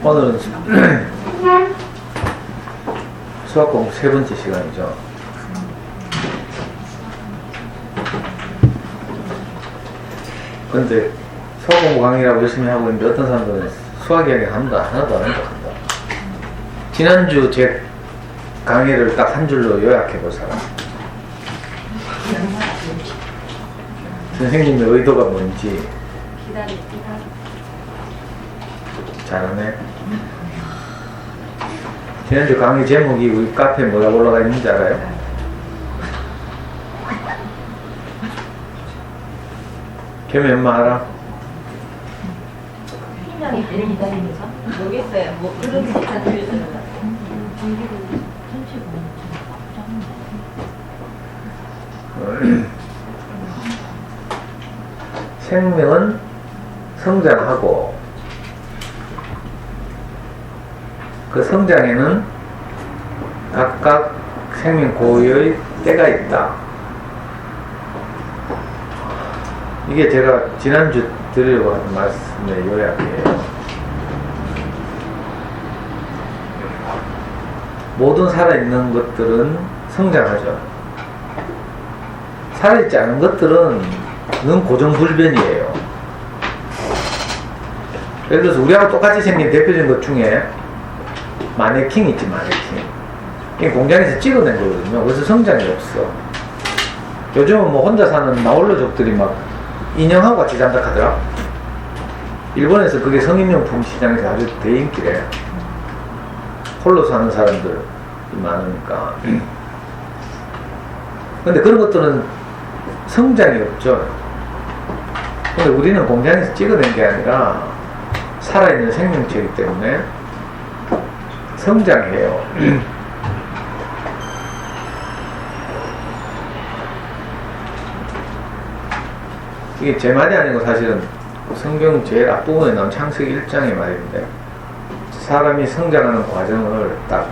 오늘은 수학 공부 세 번째 시간이죠. 근데 수학 공부 강의라고 열심히 하고 있는데 어떤 사람들은 수학 이야기 하나도 안 한다. 지난주 제 강의를 딱 한 줄로 요약해 볼 사람. 선생님의 의도가 뭔지. 잘하네. 지난주 강의 제목이 우리 카페에 뭐라고 올라가 있는지 알아요? 걔네 엄마 알아? 신랑이 배를 기다리면서 모르겠어요. 뭐 그런 게 다 들려줘요. 생명은 성장하고 그 성장에는 각각 생명 고유의 때가 있다. 이게 제가 지난주 드리려고 하는 말씀의 요약이에요. 모든 살아있는 것들은 성장하죠. 살아있지 않은 것들은 는 고정불변이에요. 예를 들어서 우리하고 똑같이 생긴 대표적인 것 중에 마네킹 있지, 마네킹. 이게 공장에서 찍어낸 거거든요. 그래서 성장이 없어. 요즘은 뭐 혼자 사는 나홀로족들이 막 인형하고 같이 잔다 하더라. 일본에서 그게 성인용품 시장에서 아주 대인기래. 홀로 사는 사람들이 많으니까. 근데 그런 것들은 성장이 없죠. 근데 우리는 공장에서 찍어낸 게 아니라 살아있는 생명체이기 때문에 성장해요. 이게 제 말이 아니고 사실은 성경 제일 앞부분에 나온 창세기 1장의 말인데, 사람이 성장하는 과정을 딱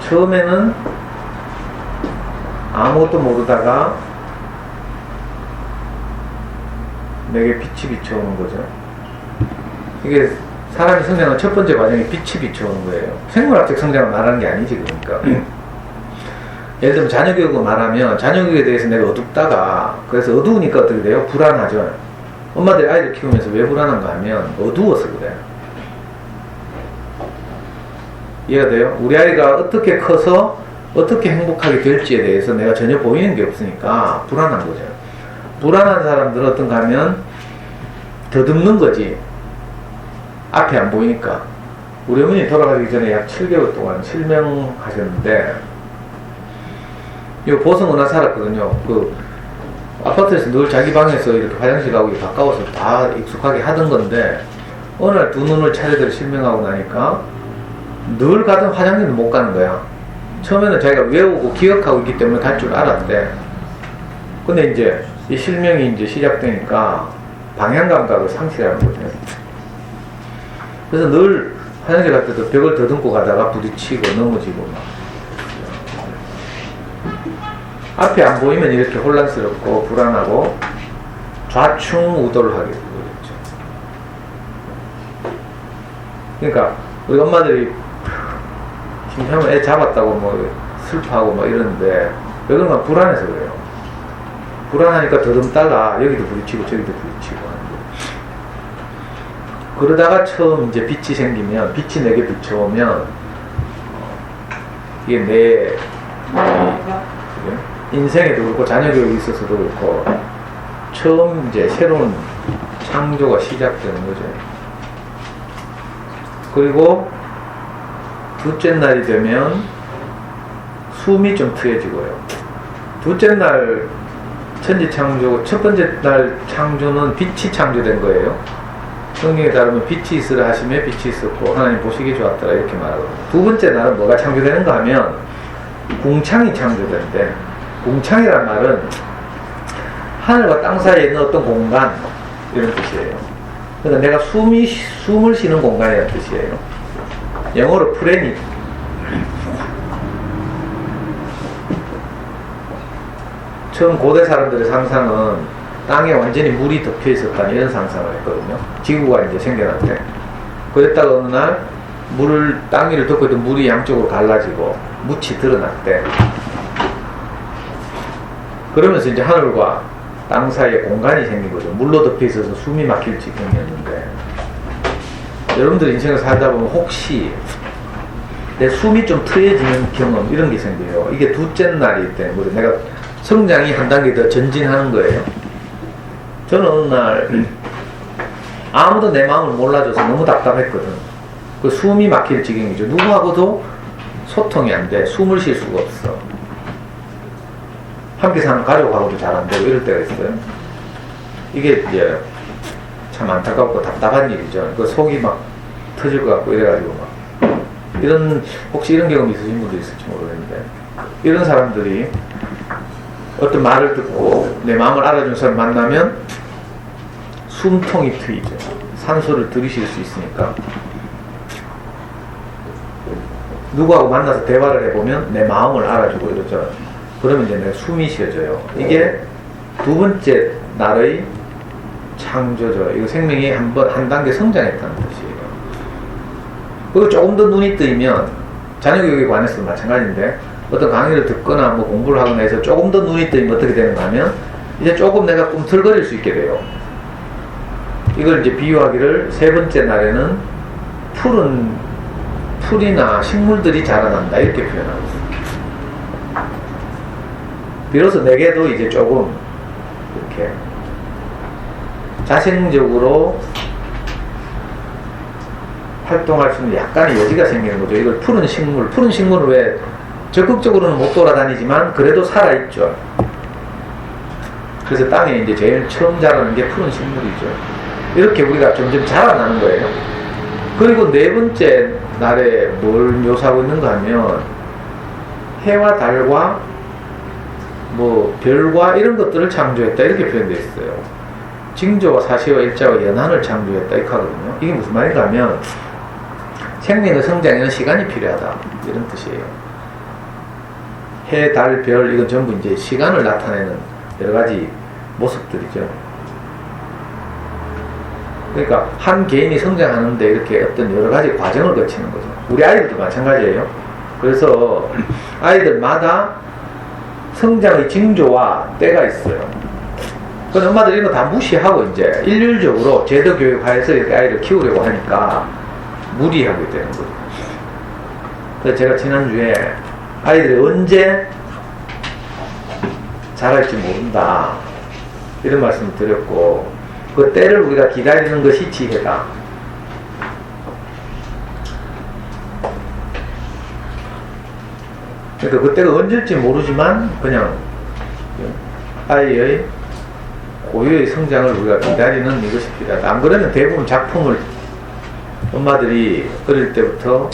처음에는 아무것도 모르다가 내게 빛이 비춰오는 거죠. 이게 사람이 성장하는 첫 번째 과정이 빛이 비춰오는 거예요. 생물학적 성장을 말하는 게 아니지, 그러니까. 예를 들면 자녀교육을 말하면 자녀교육에 대해서 내가 어둡다가, 그래서 어두우니까 어떻게 돼요? 불안하죠. 엄마들이 아이를 키우면서 왜 불안한가 하면 어두워서 그래요. 이해가 돼요? 우리 아이가 어떻게 커서 어떻게 행복하게 될지에 대해서 내가 전혀 보이는 게 없으니까 불안한 거죠. 불안한 사람들은 어떤가 하면 더듬는 거지. 앞에 안 보이니까. 우리 어머니 돌아가기 전에 약 7개월 동안 실명하셨는데, 이 보성은하 살았거든요. 그 아파트에서 늘 자기 방에서 이렇게 화장실 가고 가까워서 다 익숙하게 하던 건데, 어느 날 두 눈을 차례대로 실명하고 나니까 늘 가던 화장실도 못 가는 거야. 처음에는 자기가 외우고 기억하고 있기 때문에 갈 줄 알았대. 근데 이제 이 실명이 이제 시작되니까 방향 감각을 상실하는 거죠. 그래서 늘 화장실 갈 때도 벽을 더듬고 가다가 부딪히고 넘어지고 막. 앞에 안 보이면 이렇게 혼란스럽고 불안하고 좌충우돌을 하게 되겠죠. 그러니까 우리 엄마들이 심하면 애 잡았다고 뭐 슬퍼하고 막 이러는데 왜 그런가? 불안해서 그래요. 불안하니까 더듬다가 여기도 부딪히고 저기도 부딪히고 하는 거예요. 그러다가 처음 이제 빛이 생기면, 빛이 내게 비춰오면 이게 내 인생에도 그렇고 자녀교육에 있어서도 그렇고 처음 이제 새로운 창조가 시작되는 거죠. 그리고 둘째 날이 되면 숨이 좀 트여지고요. 둘째 날 천지창조, 첫 번째 날 창조는 빛이 창조된 거예요. 성경에 따르면 빛이 있으라 하시며 빛이 있었고 하나님 보시기 좋았더라 이렇게 말하거든요. 두 번째 날은 뭐가 창조되는가 하면 궁창이 창조된대. 궁창이란 말은 하늘과 땅 사이에 있는 어떤 공간, 이런 뜻이에요. 그러니까 내가 숨을 쉬는 공간이라는 뜻이에요. 영어로 프레니. 처음 고대 사람들의 상상은 땅에 완전히 물이 덮여 있었다는 이런 상상을 했거든요. 지구가 이제 생겨날 때. 그랬다가 어느 날 물을 땅 위를 덮고 있던 물이 양쪽으로 갈라지고 묻이 드러났대. 그러면서 이제 하늘과 땅 사이에 공간이 생긴 거죠. 물로 덮여 있어서 숨이 막힐 지경이었는데, 여러분들 인생을 살다 보면 혹시 내 숨이 좀 트여지는 경험 이런 게 생겨요. 이게 둘째 날이기 때문에 내가 성장이 한 단계 더 전진하는 거예요. 저는 어느 날 아무도 내 마음을 몰라줘서 너무 답답했거든. 그 숨이 막힐 지경이죠. 누구하고도 소통이 안 돼. 숨을 쉴 수가 없어. 함께 사는 가족하고도 잘 안 되고 이럴 때가 있어요. 이게 이제 참 안타깝고 답답한 일이죠. 그 속이 막 터질 것 같고 이래가지고 막 혹시 이런 경험이 있으신 분도 있을지 모르겠는데, 이런 사람들이 어떤 말을 듣고 내 마음을 알아주는 사람 만나면 숨통이 트이죠. 산소를 들이실 수 있으니까. 누구하고 만나서 대화를 해보면 내 마음을 알아주고 이러죠. 그러면 이제 내가 숨이 쉬어져요. 이게 두 번째 날의 창조죠. 이거 생명이 한 단계 성장했다는 뜻이에요. 그리고 조금 더 눈이 뜨이면, 자녀교육에 관해서도 마찬가지인데, 어떤 강의를 듣거나 뭐 공부를 하거나 해서 조금 더 눈이 뜨이면 어떻게 되는가 하면, 이제 조금 내가 꿈틀거릴 수 있게 돼요. 이걸 이제 비유하기를, 세 번째 날에는 푸른 풀이나 식물들이 자라난다, 이렇게 표현하고 있습니다. 비로소 내게도 이제 조금 이렇게 자생적으로 활동할 수 있는 약간의 여지가 생기는 거죠. 이걸 푸른 식물은 왜 적극적으로는 못 돌아다니지만 그래도 살아있죠. 그래서 땅에 이제 제일 처음 자라는 게 푸른 식물이죠. 이렇게 우리가 점점 자라나는 거예요. 그리고 네 번째 날에 뭘 묘사하고 있는가 하면, 해와 달과 뭐 별과 이런 것들을 창조했다, 이렇게 표현되어 있어요. 징조와 사시와 일자와 연한을 창조했다, 이렇게 하거든요. 이게 무슨 말인가 하면, 생명의 성장에는 시간이 필요하다, 이런 뜻이에요. 해, 달, 별, 이건 전부 이제 시간을 나타내는 여러 가지 모습들이죠. 그러니까 한 개인이 성장하는데 이렇게 어떤 여러 가지 과정을 거치는 거죠. 우리 아이들도 마찬가지예요. 그래서 아이들마다 성장의 징조와 때가 있어요. 그건 엄마들이 이거 다 무시하고 이제 일률적으로 제도 교육하에서 이렇게 아이를 키우려고 하니까 무리하게 되는 거죠. 그래서 제가 지난주에 아이들이 언제 자랄지 모른다, 이런 말씀을 드렸고, 그 때를 우리가 기다리는 것이 지혜다. 그러니까 그때가 언제일지 모르지만 그냥 아이의 고유의 성장을 우리가 기다리는 이것이 필요하다. 안 그러면 대부분 작품을 엄마들이 어릴 때부터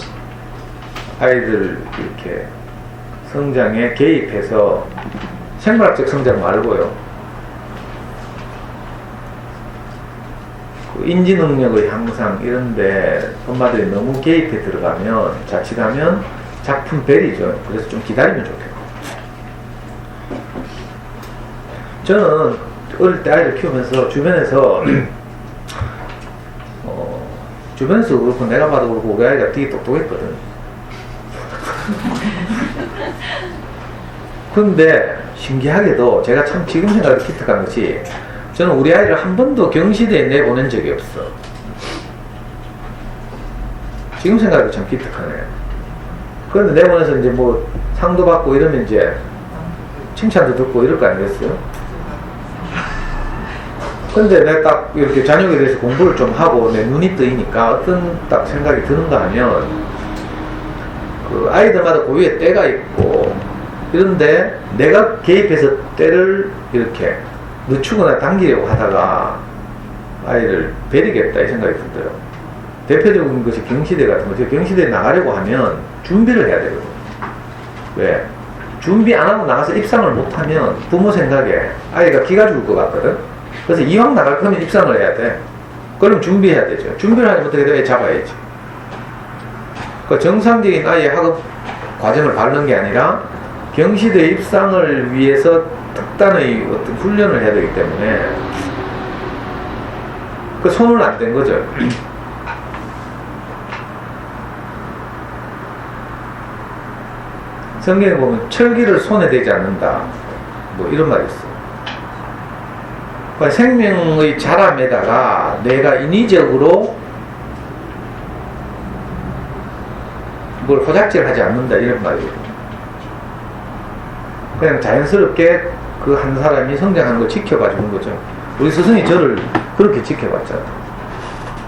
아이들 이렇게 성장에 개입해서, 생물학적 성장 말고요, 그 인지 능력의 향상 이런데 엄마들이 너무 개입해 들어가면, 자칫하면 작품 벨이죠. 그래서 좀 기다리면 좋겠고. 저는 어릴 때 아이들 키우면서 주변에서 주변에서 그렇고 내가 봐도 그렇고 우리 아이가 되게 똑똑했거든. 근데 신기하게도 제가 참 지금 생각해도 기특한 것이, 저는 우리 아이를 한 번도 경시대에 내보낸 적이 없어. 지금 생각해도 참 기특하네. 그런데 내보내서 이제 뭐 상도 받고 이러면 이제 칭찬도 듣고 이럴 거 아니겠어요? 근데 내가 딱 이렇게 자녀에 대해서 공부를 좀 하고 내 눈이 뜨이니까 어떤 딱 생각이 드는가 하면, 그 아이들마다 고유의 때가 있고, 이런데 내가 개입해서 때를 이렇게 늦추거나 당기려고 하다가 아이를 베리겠다, 이 생각이 들어요. 대표적인 것이 경시대 같은 거죠. 경시대에 나가려고 하면 준비를 해야 되거든요. 왜? 준비 안 하고 나가서 입상을 못하면 부모 생각에 아이가 기가 죽을 것 같거든. 그래서 이왕 나갈 거면 입상을 해야 돼. 그럼 준비해야 되죠. 준비를 하지 못하게 되면 잡아야지. 그 정상적인 아이의 학업 과정을 밟는 게 아니라 경시대 입상을 위해서 특단의 어떤 훈련을 해야 되기 때문에 그 손을 안 댄 거죠. 성경에 보면 철기를 손에 대지 않는다. 뭐 이런 말이 있어요. 그러니까 생명의 자람에다가 내가 인위적으로 뭘 호작질 하지 않는다. 이런 말이에요. 그냥 자연스럽게 그 한 사람이 성장하는 걸 지켜봐 주는 거죠. 우리 스승이 저를 그렇게 지켜봤잖아요.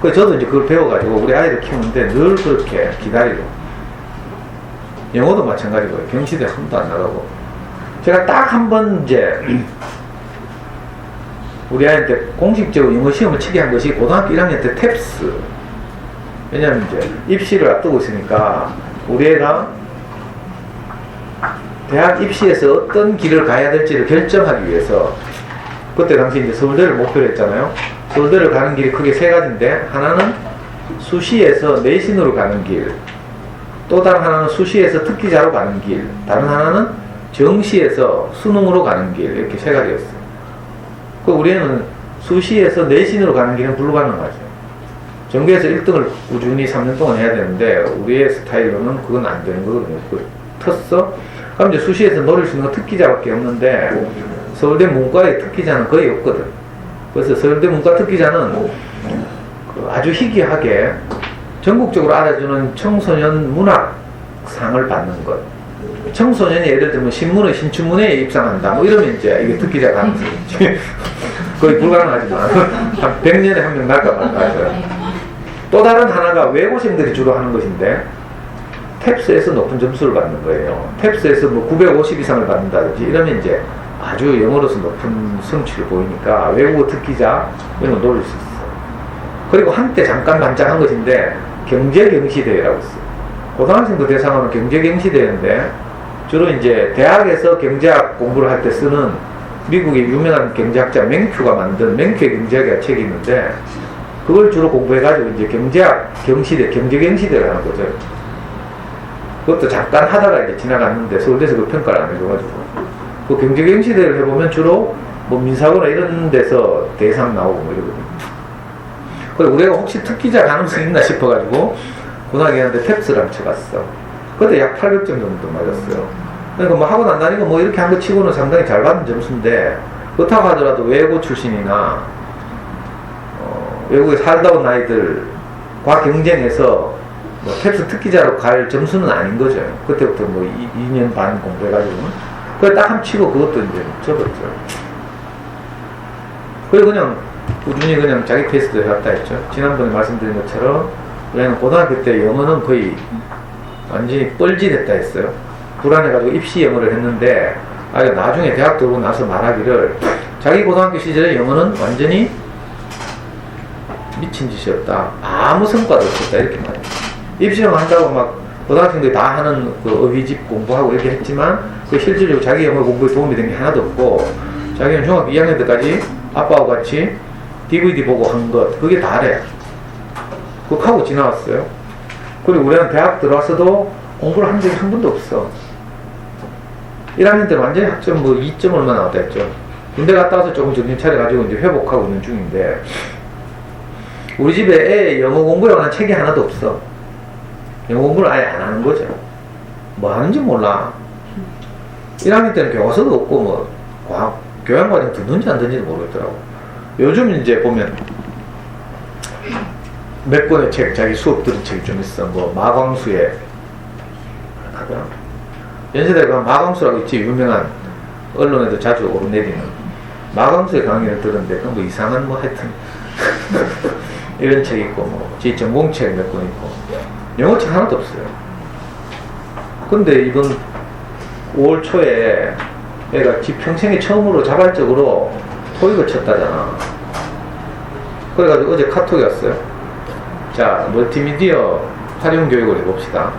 그래서 저도 이제 그걸 배워가지고 우리 아이를 키우는데 늘 그렇게 기다리고, 영어도 마찬가지고요. 경시대 한 번도 안 나가고. 제가 딱 한 번 이제 우리 아이한테 공식적으로 영어 시험을 치게 한 것이 고등학교 1학년 때 탭스. 왜냐면 이제 입시를 앞두고 있으니까 우리 애가 대학 입시에서 어떤 길을 가야 될지를 결정하기 위해서, 그때 당시 이제 서울대를 목표로 했잖아요. 서울대를 가는 길이 크게 세 가지인데, 하나는 수시에서 내신으로 가는 길, 또 다른 하나는 수시에서 특기자로 가는 길, 다른 하나는 정시에서 수능으로 가는 길, 이렇게 세 가지였어요. 그 우리 애는 수시에서 내신으로 가는 길은 불가능하죠. 전교에서 1등을 꾸준히 3년 동안 해야 되는데 우리의 스타일로는 그건 안 되는 거거든요. 그 텄어? 그럼 이제 수시에서 노릴 수 있는 건 특기자밖에 없는데 서울대 문과의 특기자는 거의 없거든. 그래서 서울대 문과 특기자는 그 아주 희귀하게 전국적으로 알아주는 청소년 문학상을 받는 것. 청소년이 예를 들면 신문의 신춘문예에 입상한다. 뭐 이러면 이제 이게 특기자 가능성이지. 거의 불가능하지만 한 100년에 한 명 날까 말까 하죠. 또 다른 하나가 외고생들이 주로 하는 것인데 탭스에서 높은 점수를 받는 거예요. 탭스에서 뭐 950 이상을 받는다든지 이러면 이제 아주 영어로서 높은 성취를 보이니까 외국어 특기자 이런 걸 노릴 수 있어. 그리고 한때 잠깐 반짝한 것인데 경제경시대회라고 있어요. 고등학생도 대상으로 경제경시대회인데 주로 이제 대학에서 경제학 공부를 할 때 쓰는 미국의 유명한 경제학자 맹큐가 만든 맹큐의 경제학이라는 책이 있는데 그걸 주로 공부해가지고 이제 경제학 경시대, 경제경시대를 하는 거죠. 그것도 잠깐 하다가 이제 지나갔는데 서울대에서 그 평가를 안 해줘가지고 그 경제경시대를 해보면 주로 뭐 민사고나 이런 데서 대상 나오고 뭐 이러거든요. 그래서 우리가 혹시 특기자 가능성이 있나 싶어가지고 고등학교 한테 탭스를 쳐갔어. 그때 약 800점 정도 맞았어요. 그러니까 뭐 학원 안 다니고 뭐 이렇게 한 거 치고는 상당히 잘 받은 점수인데 그렇다고 하더라도 외고 출신이나 외국에 살다 온 아이들과 경쟁해서 뭐 탭스 특기자로 갈 점수는 아닌 거죠. 그때부터 뭐 2년 반 공부해가지고는. 그래 딱 한 치고 그것도 이제 접었죠. 그리고 그냥 꾸준히 그냥 자기 페이스도 해왔다 했죠. 지난번에 말씀드린 것처럼 우리는 고등학교 때 영어는 거의 완전히 뻘짓했다 했어요. 불안해가지고 입시 영어를 했는데 나중에 대학 들어오고 나서 말하기를 자기 고등학교 시절에 영어는 완전히 미친 짓이었다. 아무 성과도 없었다. 이렇게 말해요. 입시영 한다고 막 고등학생들이 다 하는 그 어휘집 공부하고 이렇게 했지만 그 실질적으로 자기 영어 공부에 도움이 된 게 하나도 없고 자기는 중학교 2학년 때까지 아빠하고 같이 DVD 보고 한 것 그게 다래. 그거 하고 지나왔어요. 그리고 우리는 대학 들어와서도 공부를 한 적이 한 번도 없어. 1학년 때는 완전히 학점 뭐 2점 얼마 나왔다 했죠. 군대 갔다 와서 조금 정신 차려가지고 이제 회복하고 있는 중인데 우리 집에 애 영어 공부에 관한 책이 하나도 없어. 영어 공부를 아예 안 하는 거죠. 뭐 하는지 몰라. 1학년 때는 교과서도 없고 뭐 교양과정 듣는지 안 듣는지도 모르겠더라고. 요즘 이제 보면 몇 권의 책, 자기 수업 들은 책이 좀 있어. 뭐 마광수의 연세대가 마광수라고 있지. 유명한 언론에도 자주 오르내리는 마광수의 강의를 들었는데 뭐 이상한 뭐 하여튼 이런 책이 있고 뭐 지 전공책 몇 권 있고 영어책 하나도 없어요. 근데 이번 5월 초에 애가 지 평생에 처음으로 자발적으로 토익을 쳤다잖아. 그래가지고 어제 카톡이 왔어요. 자, 멀티미디어 활용 교육을 해봅시다.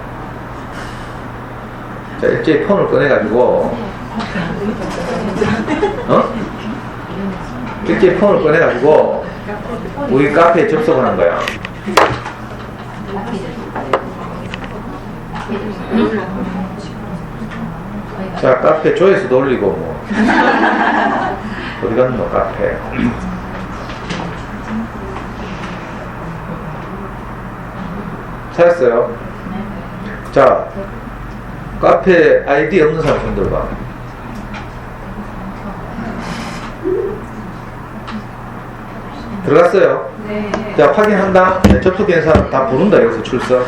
자, 일제히 폰을 꺼내가지고 일제히 폰을 꺼내가지고 우리 카페에 접속하는 거야. 자, 카페 조회수도 올리고 뭐 어디 갔노 카페. 찾았어요? 자, 카페 아이디 없는 사람 손 들어봐. 들어갔어요? 네. 자, 확인한다. 네, 접속된 사람 다 부른다. 여기서 출석.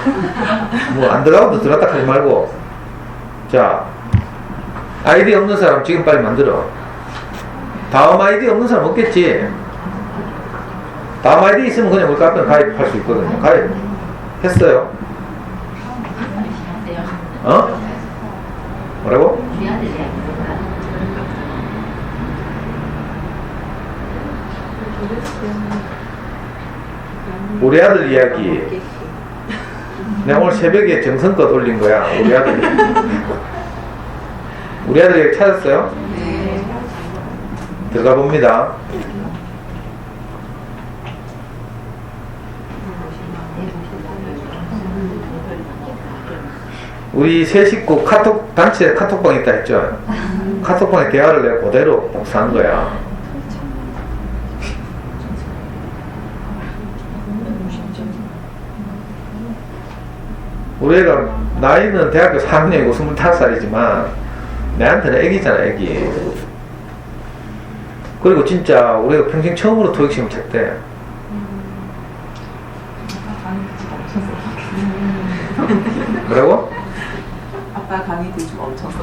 뭐 안 들어가도 들어갔다 하지 말고. 자, 아이디 없는 사람 지금 빨리 만들어. 다음 아이디 없는 사람 없겠지? 다음 아이디 있으면 그냥 우리 카페 가입할 수 있거든요. 가입 했어요? 어? 뭐라고? 우리 아들이야. 우리 아들 이야기. 내가 오늘 새벽에 정성껏 올린 거야. 우리 아들. 우리 아들 이야기 찾았어요? 네. 들어가 봅니다. 우리 세 식구 카톡, 단체 카톡방 있다 했죠? 카톡방에 대화를 내가 그대로 복사한 거야. 우리 애가 나이는 대학교 4학년이고 25살이지만 내한테는 애기잖아, 애기. 그리고 진짜 우리가 평생 처음으로 토익 시험 쳤대. 뭐라고? 아빠 강의도 좀 멈춰서.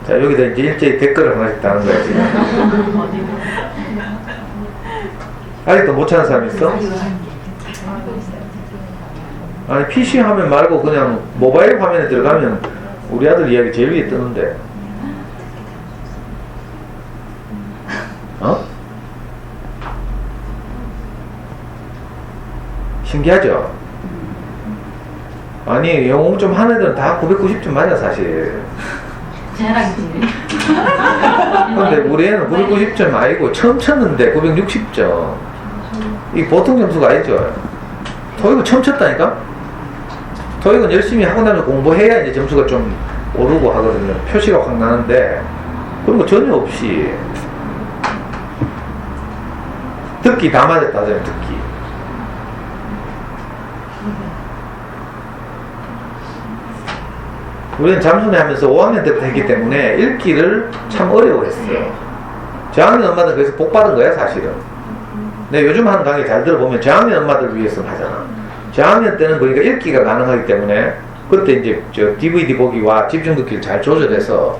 자, 여기다 이제 일제히 댓글을 하나씩 다는 거야, 지금. 아직도 못 찾는 사람 있어? 아니, PC 화면 말고 그냥 모바일 화면에 들어가면 우리 아들 이야기 제일 위에 뜨는데. 어? 신기하죠? 아니, 영어 좀 하는 애들은 다 990점 맞아, 사실. 자랑이지. 근데 우리 애는 990점 아니고 처음 쳤는데 960점. 이 보통 점수가 아니죠. 토익은 처음 쳤다니까? 토익은 열심히 하고 나면 공부해야 이제 점수가 좀 오르고 하거든요. 표시가 확 나는데 그런 거 전혀 없이 듣기 다 맞았다잖아요. 듣기. 우리는 잠수내 하면서 5학년 때부터 했기 때문에 읽기를 참 어려워했어요. 저학년 엄마들 그래서 복 받은 거야, 사실은. 근데 요즘 하는 강의 잘 들어보면 저학년 엄마들 위해서 하잖아. 저학년 때는 그러니까 읽기가 가능하기 때문에 그때 이제 저 DVD 보기와 집중 듣기를 잘 조절해서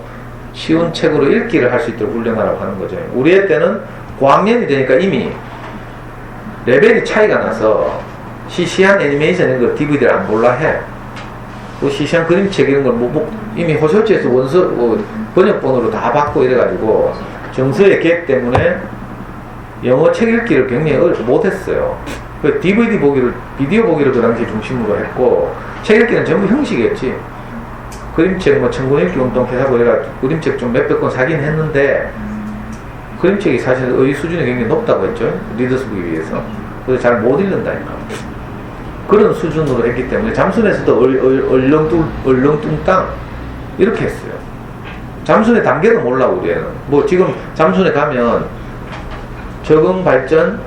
쉬운 책으로 읽기를 할 수 있도록 훈련하라고 하는 거죠. 우리 애 때는 고학년이 되니까 이미 레벨이 차이가 나서 시시한 애니메이션 이런 거 DVD를 안 볼라 해. 그 시시한 그림책 이런 걸 이미 호시호치에서 원서 번역본으로 다 받고 이래가지고 정서의 갭 때문에 영어 책 읽기를 굉장히 못했어요. 그 DVD 보기를, 비디오 보기를 그 당시에 중심으로 했고, 책 읽기는 전부 형식이었지. 그림책 뭐 천권 읽기 운동 해서 내가 그림책 좀 몇백 권 사긴 했는데, 그림책이 사실 의 수준이 굉장히 높다고 했죠. 리더스북에 비해서. 그래서 잘 못 읽는다니까. 그런 수준으로 했기 때문에 잠수내에서도 얼렁뚱땅 이렇게 했어요. 잠수내 단계도 몰라, 우리 애는. 뭐 지금 잠수내 가면 적응, 발전,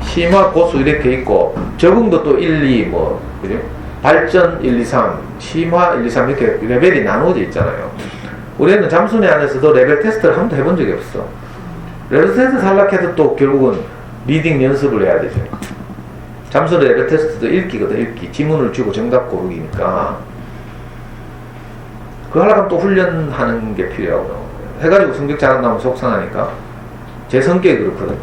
심화, 고수 이렇게 있고 적응도 또 1, 2 뭐 그죠? 발전 1, 2, 3, 심화 1, 2, 3 이렇게 레벨이 나누어져 있잖아요. 우리는 잠수내 안에서도 레벨 테스트를 한 번도 해본 적이 없어. 레벨 테스트 탈락해도 또 결국은 리딩 연습을 해야 되죠. 잠수내 레벨 테스트도 읽기거든, 읽기. 지문을 주고 정답 고르기니까. 그거 하려면 또 훈련하는 게 필요하고 해가지고 성적 잘 안 나오면 속상하니까. 제 성격이 그렇거든요.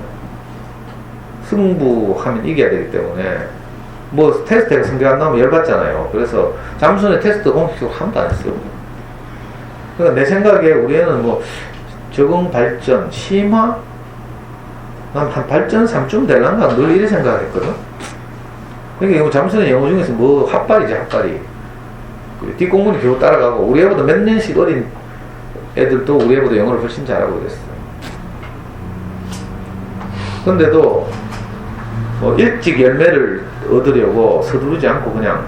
승부하면 이겨야 되기 때문에 뭐 테스트가 성적 안 나오면 열받잖아요. 그래서 잠수내 테스트 공식적으로 한 번도 안 했어요. 그러니까 내 생각에 우리 애는 뭐 적응, 발전, 심화 난 한 발전 3쯤 되려나 늘 이래 생각했거든. 그러니까 잠수내 영어 중에서 뭐 핫발이지, 핫발이. 뒷공문이 겨우 따라가고 우리 애보다 몇 년씩 어린 애들도 우리 애보다 영어를 훨씬 잘하고 그랬어. 근데도 뭐 일찍 열매를 얻으려고 서두르지 않고 그냥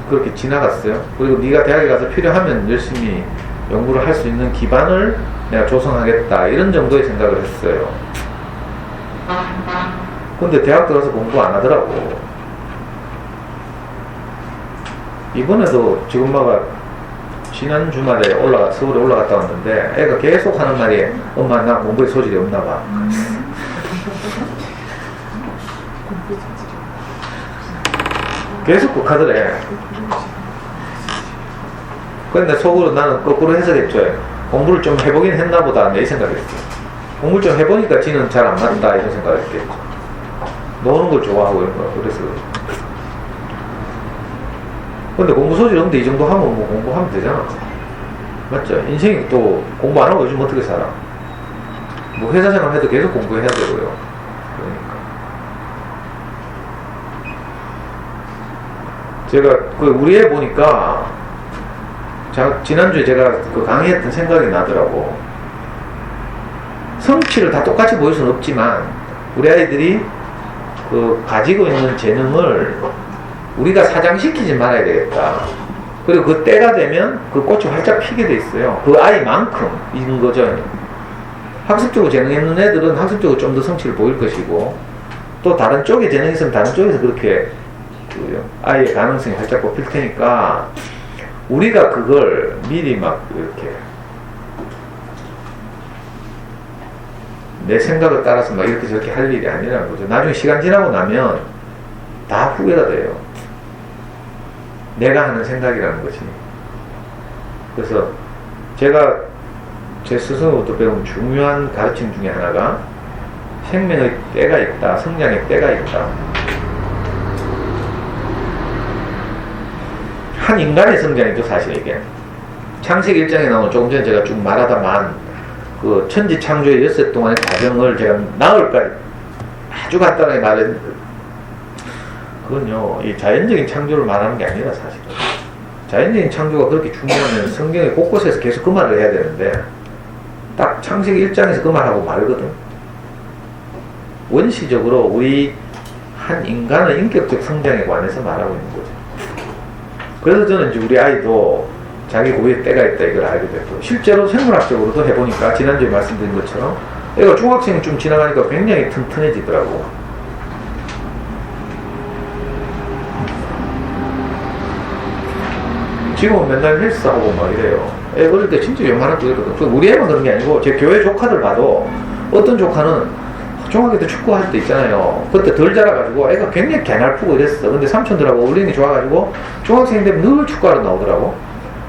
그렇게 지나갔어요. 그리고 네가 대학에 가서 필요하면 열심히 연구를 할 수 있는 기반을 내가 조성하겠다 이런 정도의 생각을 했어요. 근데 대학 들어서 공부 안 하더라고. 이번에도 지금 엄마가 지난 주말에 서울에 올라갔다 왔는데 애가 계속 하는 말이 엄마 나 공부에 소질이 없나 봐. 계속 극하더래. 근데 속으로 나는 거꾸로 해석했죠. 공부를 좀 해보긴 했나 보다 내 생각했어. 공부를 좀 해보니까 지는 잘 안 맞다 이런 생각을 했겠죠. 노는 걸 좋아하고 이런 거 그래서. 근데 공부 소질 없는데 이 정도 하면 뭐 공부하면 되잖아. 맞죠? 인생이 또 공부 안 하고 요즘 어떻게 살아? 뭐 회사 생활 해도 계속 공부해야 되고요. 그러니까. 제가 그 우리 애 보니까 지난주에 제가 그 강의했던 생각이 나더라고. 성취를 다 똑같이 보일 수는 없지만 우리 아이들이 그 가지고 있는 재능을 우리가 사장시키지 말아야 되겠다. 그리고 그 때가 되면 그 꽃이 활짝 피게 돼 있어요. 그 아이만큼인 거죠. 학습적으로 재능 있는 애들은 학습적으로 좀 더 성취를 보일 것이고 또 다른 쪽에 재능이 있으면 다른 쪽에서 그렇게 그 아이의 가능성이 활짝 뽑힐 테니까 우리가 그걸 미리 막 이렇게 내 생각을 따라서 막 이렇게 저렇게 할 일이 아니라는 거죠. 나중에 시간 지나고 나면 다 후회가 돼요. 내가 하는 생각이라는 것이. 그래서 제가 제 스승으로부터 배운 중요한 가르침 중에 하나가 생명의 때가 있다, 성장의 때가 있다. 한 인간의 성장이죠, 사실 이게. 창세기 1장에 나오는 조금 전에 제가 쭉 말하다만 그 천지 창조의 6세 동안의 과정을 제가 나흘까지 아주 간단하게 말했는데 그건요, 이 자연적인 창조를 말하는 게 아니라 사실은. 자연적인 창조가 그렇게 중요하면 성경의 곳곳에서 계속 그 말을 해야 되는데 딱 창세기 1장에서 그 말하고 말거든. 원시적으로 우리 한 인간의 인격적 성장에 관해서 말하고 있는 거죠. 그래서 저는 이제 우리 아이도 자기 고유의 때가 있다 이걸 알게 됐고 실제로 생물학적으로도 해보니까 지난주에 말씀드린 것처럼 애가 중학생 좀 지나가니까 굉장히 튼튼해지더라고. 지금은 맨날 헬스하고 막 이래요. 애 어릴 때 진짜 요만한 거 이랬거든. 우리 애만 그런 게 아니고 제 교회 조카들 봐도 어떤 조카는 중학교 때 축구할 때 있잖아요. 그때 덜 자라가지고 애가 굉장히 개날프고 이랬어. 근데 삼촌들하고 어울리는 게 좋아가지고 중학생 되면 늘 축구하러 나오더라고.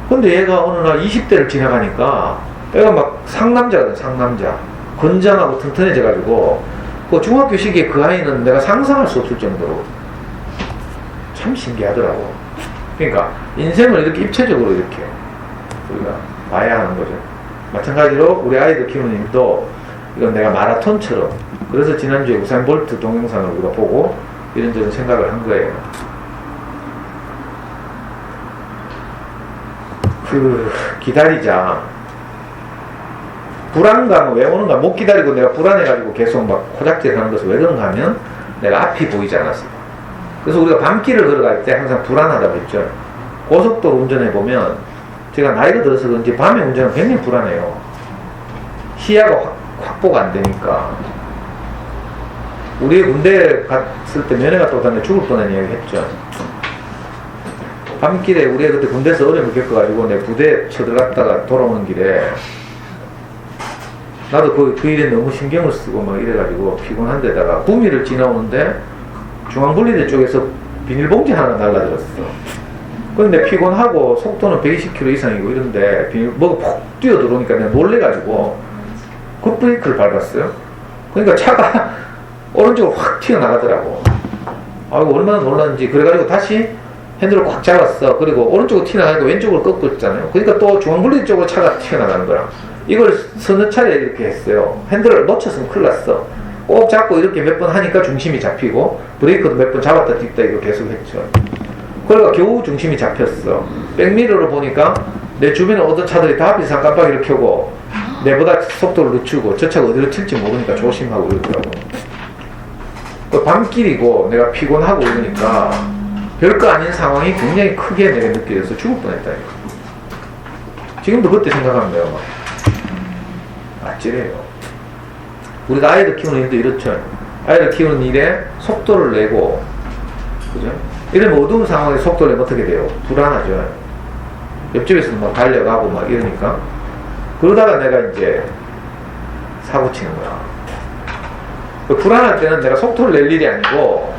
근데 얘가 어느 날 20대를 지나가니까 애가 막 상남자거든, 상남자. 건장하고 튼튼해져가지고 그 중학교 시기에 그 아이는 내가 상상할 수 없을 정도로 참 신기하더라고. 그러니까 인생을 이렇게 입체적으로 이렇게 우리가 봐야 하는 거죠. 마찬가지로 우리 아이들 키우는 일도 이건 내가 마라톤처럼 그래서 지난주에 우사인 볼트 동영상을 우리가 보고 이런저런 생각을 한 거예요. 기다리자. 불안감은 왜 오는가? 못 기다리고 내가 불안해가지고 계속 막 코작질 하는 것은 왜 그런가 하면 내가 앞이 보이지 않았어. 그래서 우리가 밤길을 걸어갈 때 항상 불안하다고 했죠. 고속도로 운전해보면 제가 나이가 들어서 그런지 밤에 운전은 굉장히 불안해요. 시야가 확보가 안 되니까. 우리 군대에 갔을 때 면회 갔다 오다가 죽을 뻔한 이야기 했죠. 밤길에 우리가 그때 군대에서 어려움을 겪어가지고 내 부대에 쳐들어갔다가 돌아오는 길에 나도 그 일에 너무 신경을 쓰고 막 이래가지고 피곤한 데다가 구미를 지나오는데 중앙분리대 쪽에서 비닐봉지 하나 날라들었어. 근데 피곤하고 속도는 120km 이상이고 이런데 뭐가 폭 뛰어 들어오니까 내가 놀래가지고 급브레이크를 밟았어요. 그러니까 차가 오른쪽으로 확 튀어나가더라고. 아이고 얼마나 놀랐는지. 그래가지고 다시 핸들을 꽉 잡았어. 그리고 오른쪽으로 튀어나가니까 왼쪽으로 꺾었잖아요. 그러니까 또 중앙분리대 쪽으로 차가 튀어나가는 거야. 이걸 서너 차례 이렇게 했어요. 핸들을 놓쳤으면 큰일 났어. 꼭 잡고 이렇게 몇 번 하니까 중심이 잡히고 브레이크도 몇 번 잡았다 뒷다 이거 계속 했죠. 그러니까 겨우 중심이 잡혔어. 백미러로 보니까 내 주변에 오던 차들이 다 앞에서 깜빡이를 켜고 내보다 속도를 늦추고 저 차가 어디로 튈지 모르니까 조심하고 이러더라고. 그 밤길이고 내가 피곤하고 이러니까 별거 아닌 상황이 굉장히 크게 내가 느껴져서 죽을 뻔했다니까. 지금도 그때 생각하면 내가 막 아찔해요. 우리가 아이들 키우는 일도 이렇죠. 아이들 키우는 일에 속도를 내고, 그죠? 이러면 어두운 상황에 속도를 내면 어떻게 돼요? 불안하죠. 옆집에서도 막 달려가고 막 이러니까. 그러다가 내가 이제 사고 치는 거야. 불안할 때는 내가 속도를 낼 일이 아니고,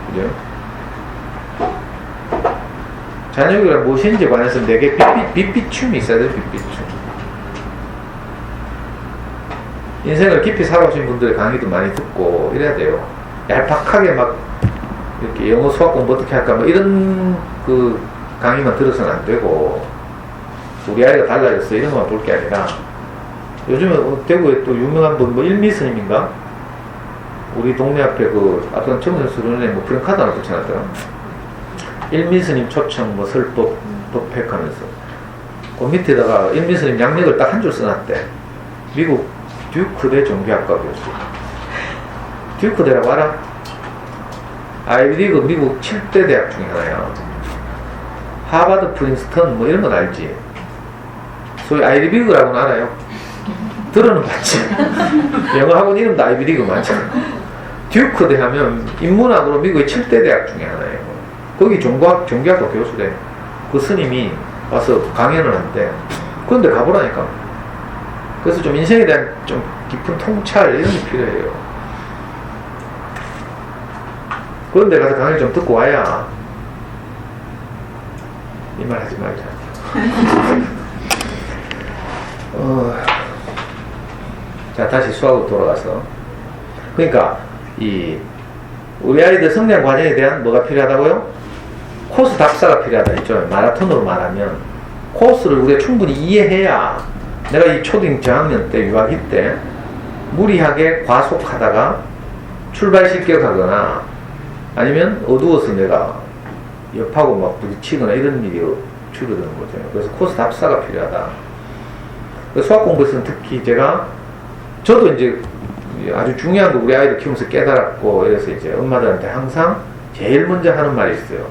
그죠? 잔여교육이란 무엇인지 관해서 내게 빗비춤이 있어야 돼요, 빗비춤. 인생을 깊이 살아오신 분들의 강의도 많이 듣고 이래야 돼요. 얄팍하게 막 이렇게 영어 수학 공부 어떻게 할까 뭐 이런 그 강의만 들어서는 안 되고, 우리 아이가 달라졌어 이런 것만 볼 게 아니라, 요즘에 대구에 또 유명한 분 뭐 일미 스님인가? 우리 동네 앞에 그 아까 청년수련회 뭐 프랭카드 하나 붙여놨더라. 일미 스님 초청 뭐 설법 법획하면서 그 밑에다가 일미 스님 양력을 딱 한 줄 써놨대. 미국 듀크대 종교학과 교수. 듀크대라고 알아? 아이비리그 미국 7대 대학 중에 하나야. 하버드, 프린스턴 뭐 이런 건 알지? 소위 아이비리그라고는 알아요? 들어는 봤지. 영어학원 이름도 아이비리그 맞잖아. 듀크대 하면 인문학으로 미국의 7대 대학 중에 하나예요. 거기 종교학과 교수래. 그 스님이 와서 강연을 한대. 그런데 가보라니까. 그래서 좀 인생에 대한 좀 깊은 통찰 이런 게 필요해요. 그런데 가서 강의 좀 듣고 와야 이 말 하지 말자. 자, 다시 수학으로 돌아가서, 그러니까 우리 아이들 성장 과정에 대한 뭐가 필요하다고요? 코스 답사가 필요하다 했죠. 마라톤으로 말하면 코스를 우리가 충분히 이해해야, 내가 이 초등 저학년 때 유아기 때 무리하게 과속하다가 출발 실격하거나 아니면 어두워서 내가 옆하고 막 부딪히거나 이런 일이 줄어드는 거죠. 그래서 코스 답사가 필요하다. 수학 공부에서는 특히 저도 이제 아주 중요한 거 우리 아이들 키우면서 깨달았고, 이래서 이제 엄마들한테 항상 제일 먼저 하는 말이 있어요.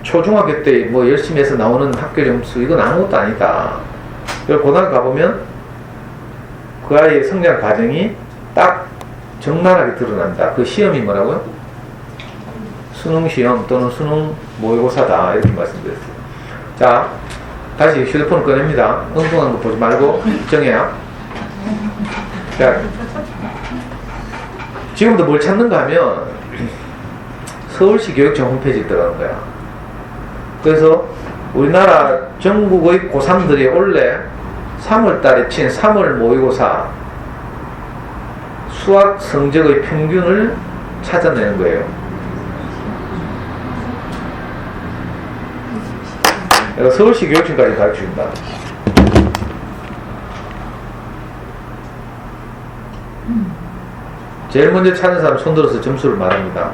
초중학교 때 뭐 열심히 해서 나오는 학교 점수 이건 아무것도 아니다. 그리고 고등학교 가보면 그 아이의 성장 과정이 딱 적나라하게 드러난다. 그 시험이 뭐라고요? 수능 시험 또는 수능 모의고사다. 이렇게 말씀드렸어요. 자, 다시 휴대폰을 꺼냅니다. 엉뚱한 거 보지 말고 정해야. 자, 지금부터 뭘 찾는가 하면 서울시 교육청 홈페이지에 들어가는 거야. 그래서 우리나라 전국의 고3들이 원래 3월달에 친 3월 모의고사 수학 성적의 평균을 찾아내는 거예요. 내가 서울시 교육청까지 가르쳐준다. 제일 먼저 찾는 사람 손들어서 점수를 말합니다.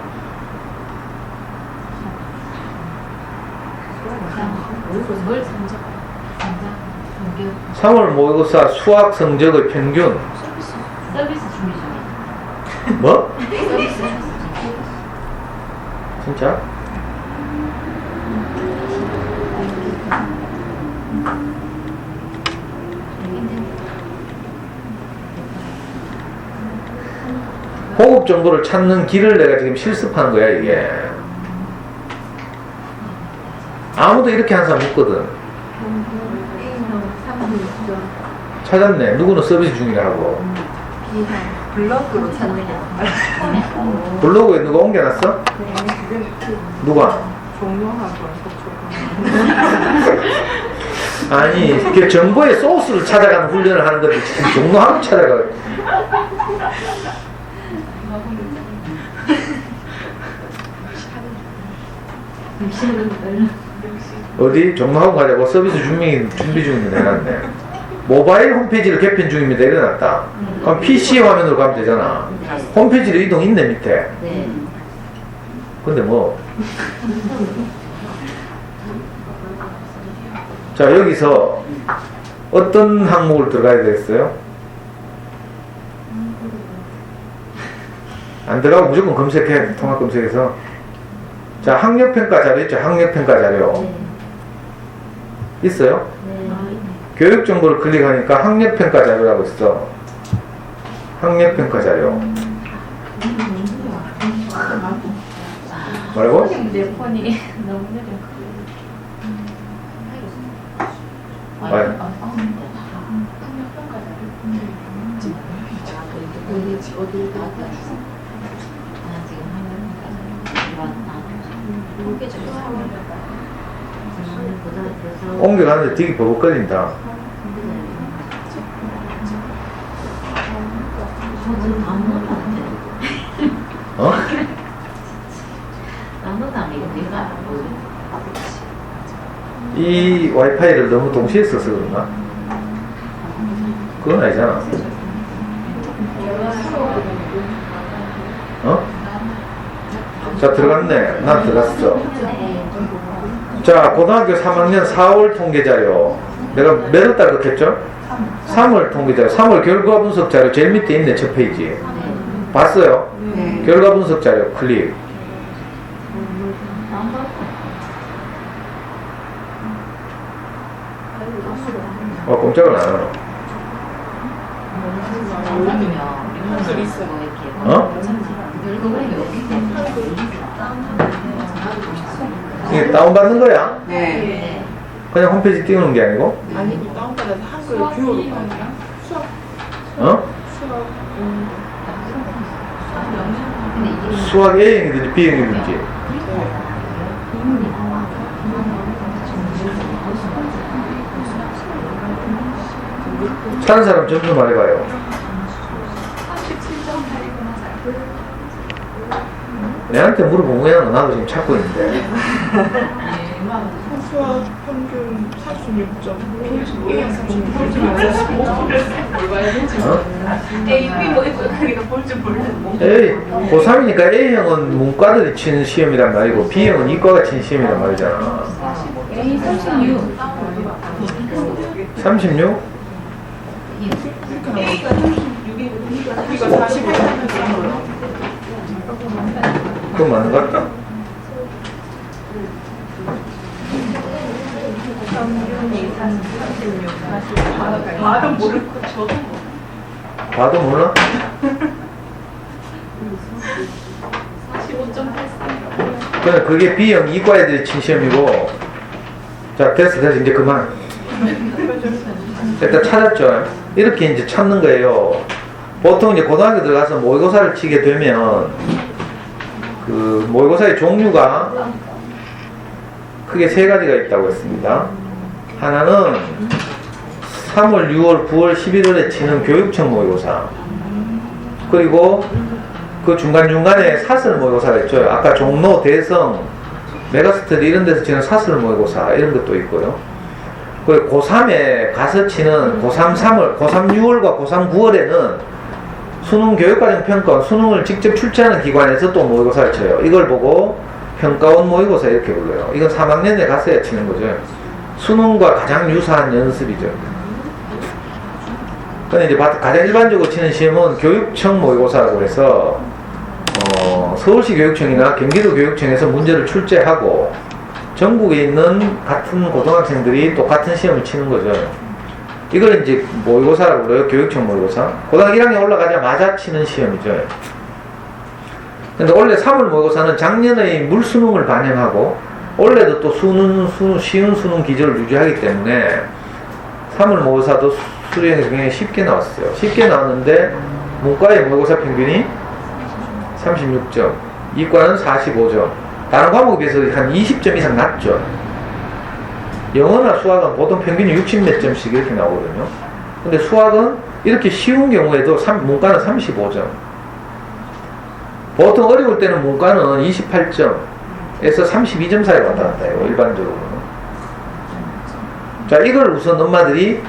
3월 모의고사 수학 성적의 평균. 서비스 준비 중이에요. 뭐? 서비스. 진짜? 호급 정보를 찾는 길을 내가 지금 실습하는 거야, 이게. 아무도 이렇게 하는 사람 없거든. 찾았네. 누구는 서비스 중이라고. 블럭으로 찾는 거. 블로그에 누가 옮겨놨어? 누가? 종료학원 아니, 그 정보의 소스를 찾아가는 훈련을 하는 건데 지금 종로학원 찾아가. 어디? 종로학원 가자고 서비스 준비 중입니다 해놨네. 모바일 홈페이지를 개편 중입니다 이래놨다. 그럼 PC 화면으로 가면 되잖아. 홈페이지로 이동 있네 밑에. 네. 근데 뭐. 자, 여기서 어떤 항목을 들어가야 되겠어요? 안 들어가고 무조건 검색해. 통합 검색해서. 자, 학력평가 자료 있죠? 학력평가 자료. 네. 있어요? 네. 교육 정보를 클릭하니까 학력평가 자료라고 있어. 학력평가 자료. 뭐라고? 내 폰이 너무 느려. 어디 갔다 왔어? 나 지금 한국까지 왔나? 그게 좀 옮겨가는데 되게 버벅거린다. 저도 아무것도 안 돼. 어? 아무것도 안 돼. 내가 이 와이파이를 너무 동시에 써서 그런가? 그건 아니잖아. 어? 자, 들어갔네. 난 들어갔어. 자, 고등학교 3학년 4월 통계자료. 내가 몇월 달 그랬죠? 3월 통계자료. 3월 결과 분석 자료 제일 밑에 있네, 첫 페이지. 봤어요? 네. 결과 분석 자료 클릭. 꼼짝을 안 하노. 어? 이게 다운받는 거야? 네. 그냥 홈페이지 띄우는 게 아니고? 아니, 다운받아서 한글 뷰어로 수업. 어? 수업. 수학 A형이든지 B형이든지. 찾은 사람 점수 말해봐요. 37.8이구나. 내한테 물어본 거야. 나도 지금 찾고 있는데. 수학 평균 46점. A형 36점. 어? A, B 뭐 있고 하니까 볼줄 모르는. A, 고3이니까 A형은 문과들이 치는 시험이란 말이고 B형은 이과가 치는 시험이란 말이잖아. A 36. 36? A가 36이고 B가 45점. 그건 맞는 것 같다. 평균이 36, 48. 봐도 모르고 저도 봐도 몰라? 45.83. 그래, 그게 B형 이과 애들이 친 시험이고. 자, 됐어. 이제 그만. 일단 찾았죠. 이렇게 이제 찾는 거예요. 보통 이제 고등학교 들어가서 모의고사를 치게 되면 그 모의고사의 종류가 크게 세 가지가 있다고 했습니다. 하나는 3월, 6월, 9월, 11월에 치는 교육청 모의고사. 그리고 그 중간중간에 사설 모의고사가 있죠. 아까 종로, 대성, 메가스터디 이런 데서 치는 사설 모의고사 이런 것도 있고요. 그리고 고3에 가서 치는 고3 3월, 고3 6월과 고3 9월에는 수능 교육과정 평가, 수능을 직접 출제하는 기관에서 또 모의고사를 쳐요. 이걸 보고 평가원 모의고사 이렇게 불러요. 이건 3학년에 가서야 치는 거죠. 수능과 가장 유사한 연습이죠. 근데 이제 가장 일반적으로 치는 시험은 교육청 모의고사라고 해서 서울시 교육청이나 경기도 교육청에서 문제를 출제하고 전국에 있는 같은 고등학생들이 또 같은 시험을 치는 거죠. 이걸 이제 모의고사라고 그래요. 교육청 모의고사. 고등학교 1학년 올라가자마자 치는 시험이죠. 근데 원래 3월 모의고사는 작년의 물수능을 반영하고 올해도 또 쉬운 수능 기조를 유지하기 때문에 3월 모의고사도 수리형에서 굉장히 쉽게 나왔어요. 쉽게 나왔는데 문과의 모의고사 평균이 36점, 이과는 45점. 다른 과목에 비해서 한 20점 이상 낮죠. 영어나 수학은 보통 평균이 60 몇 점씩 이렇게 나오거든요. 근데 수학은 이렇게 쉬운 경우에도 문과는 35점. 보통 어려울 때는 문과는 28점에서 32점 사이 왔다 갔다 해요. 일반적으로는. 자, 이걸 우선 엄마들이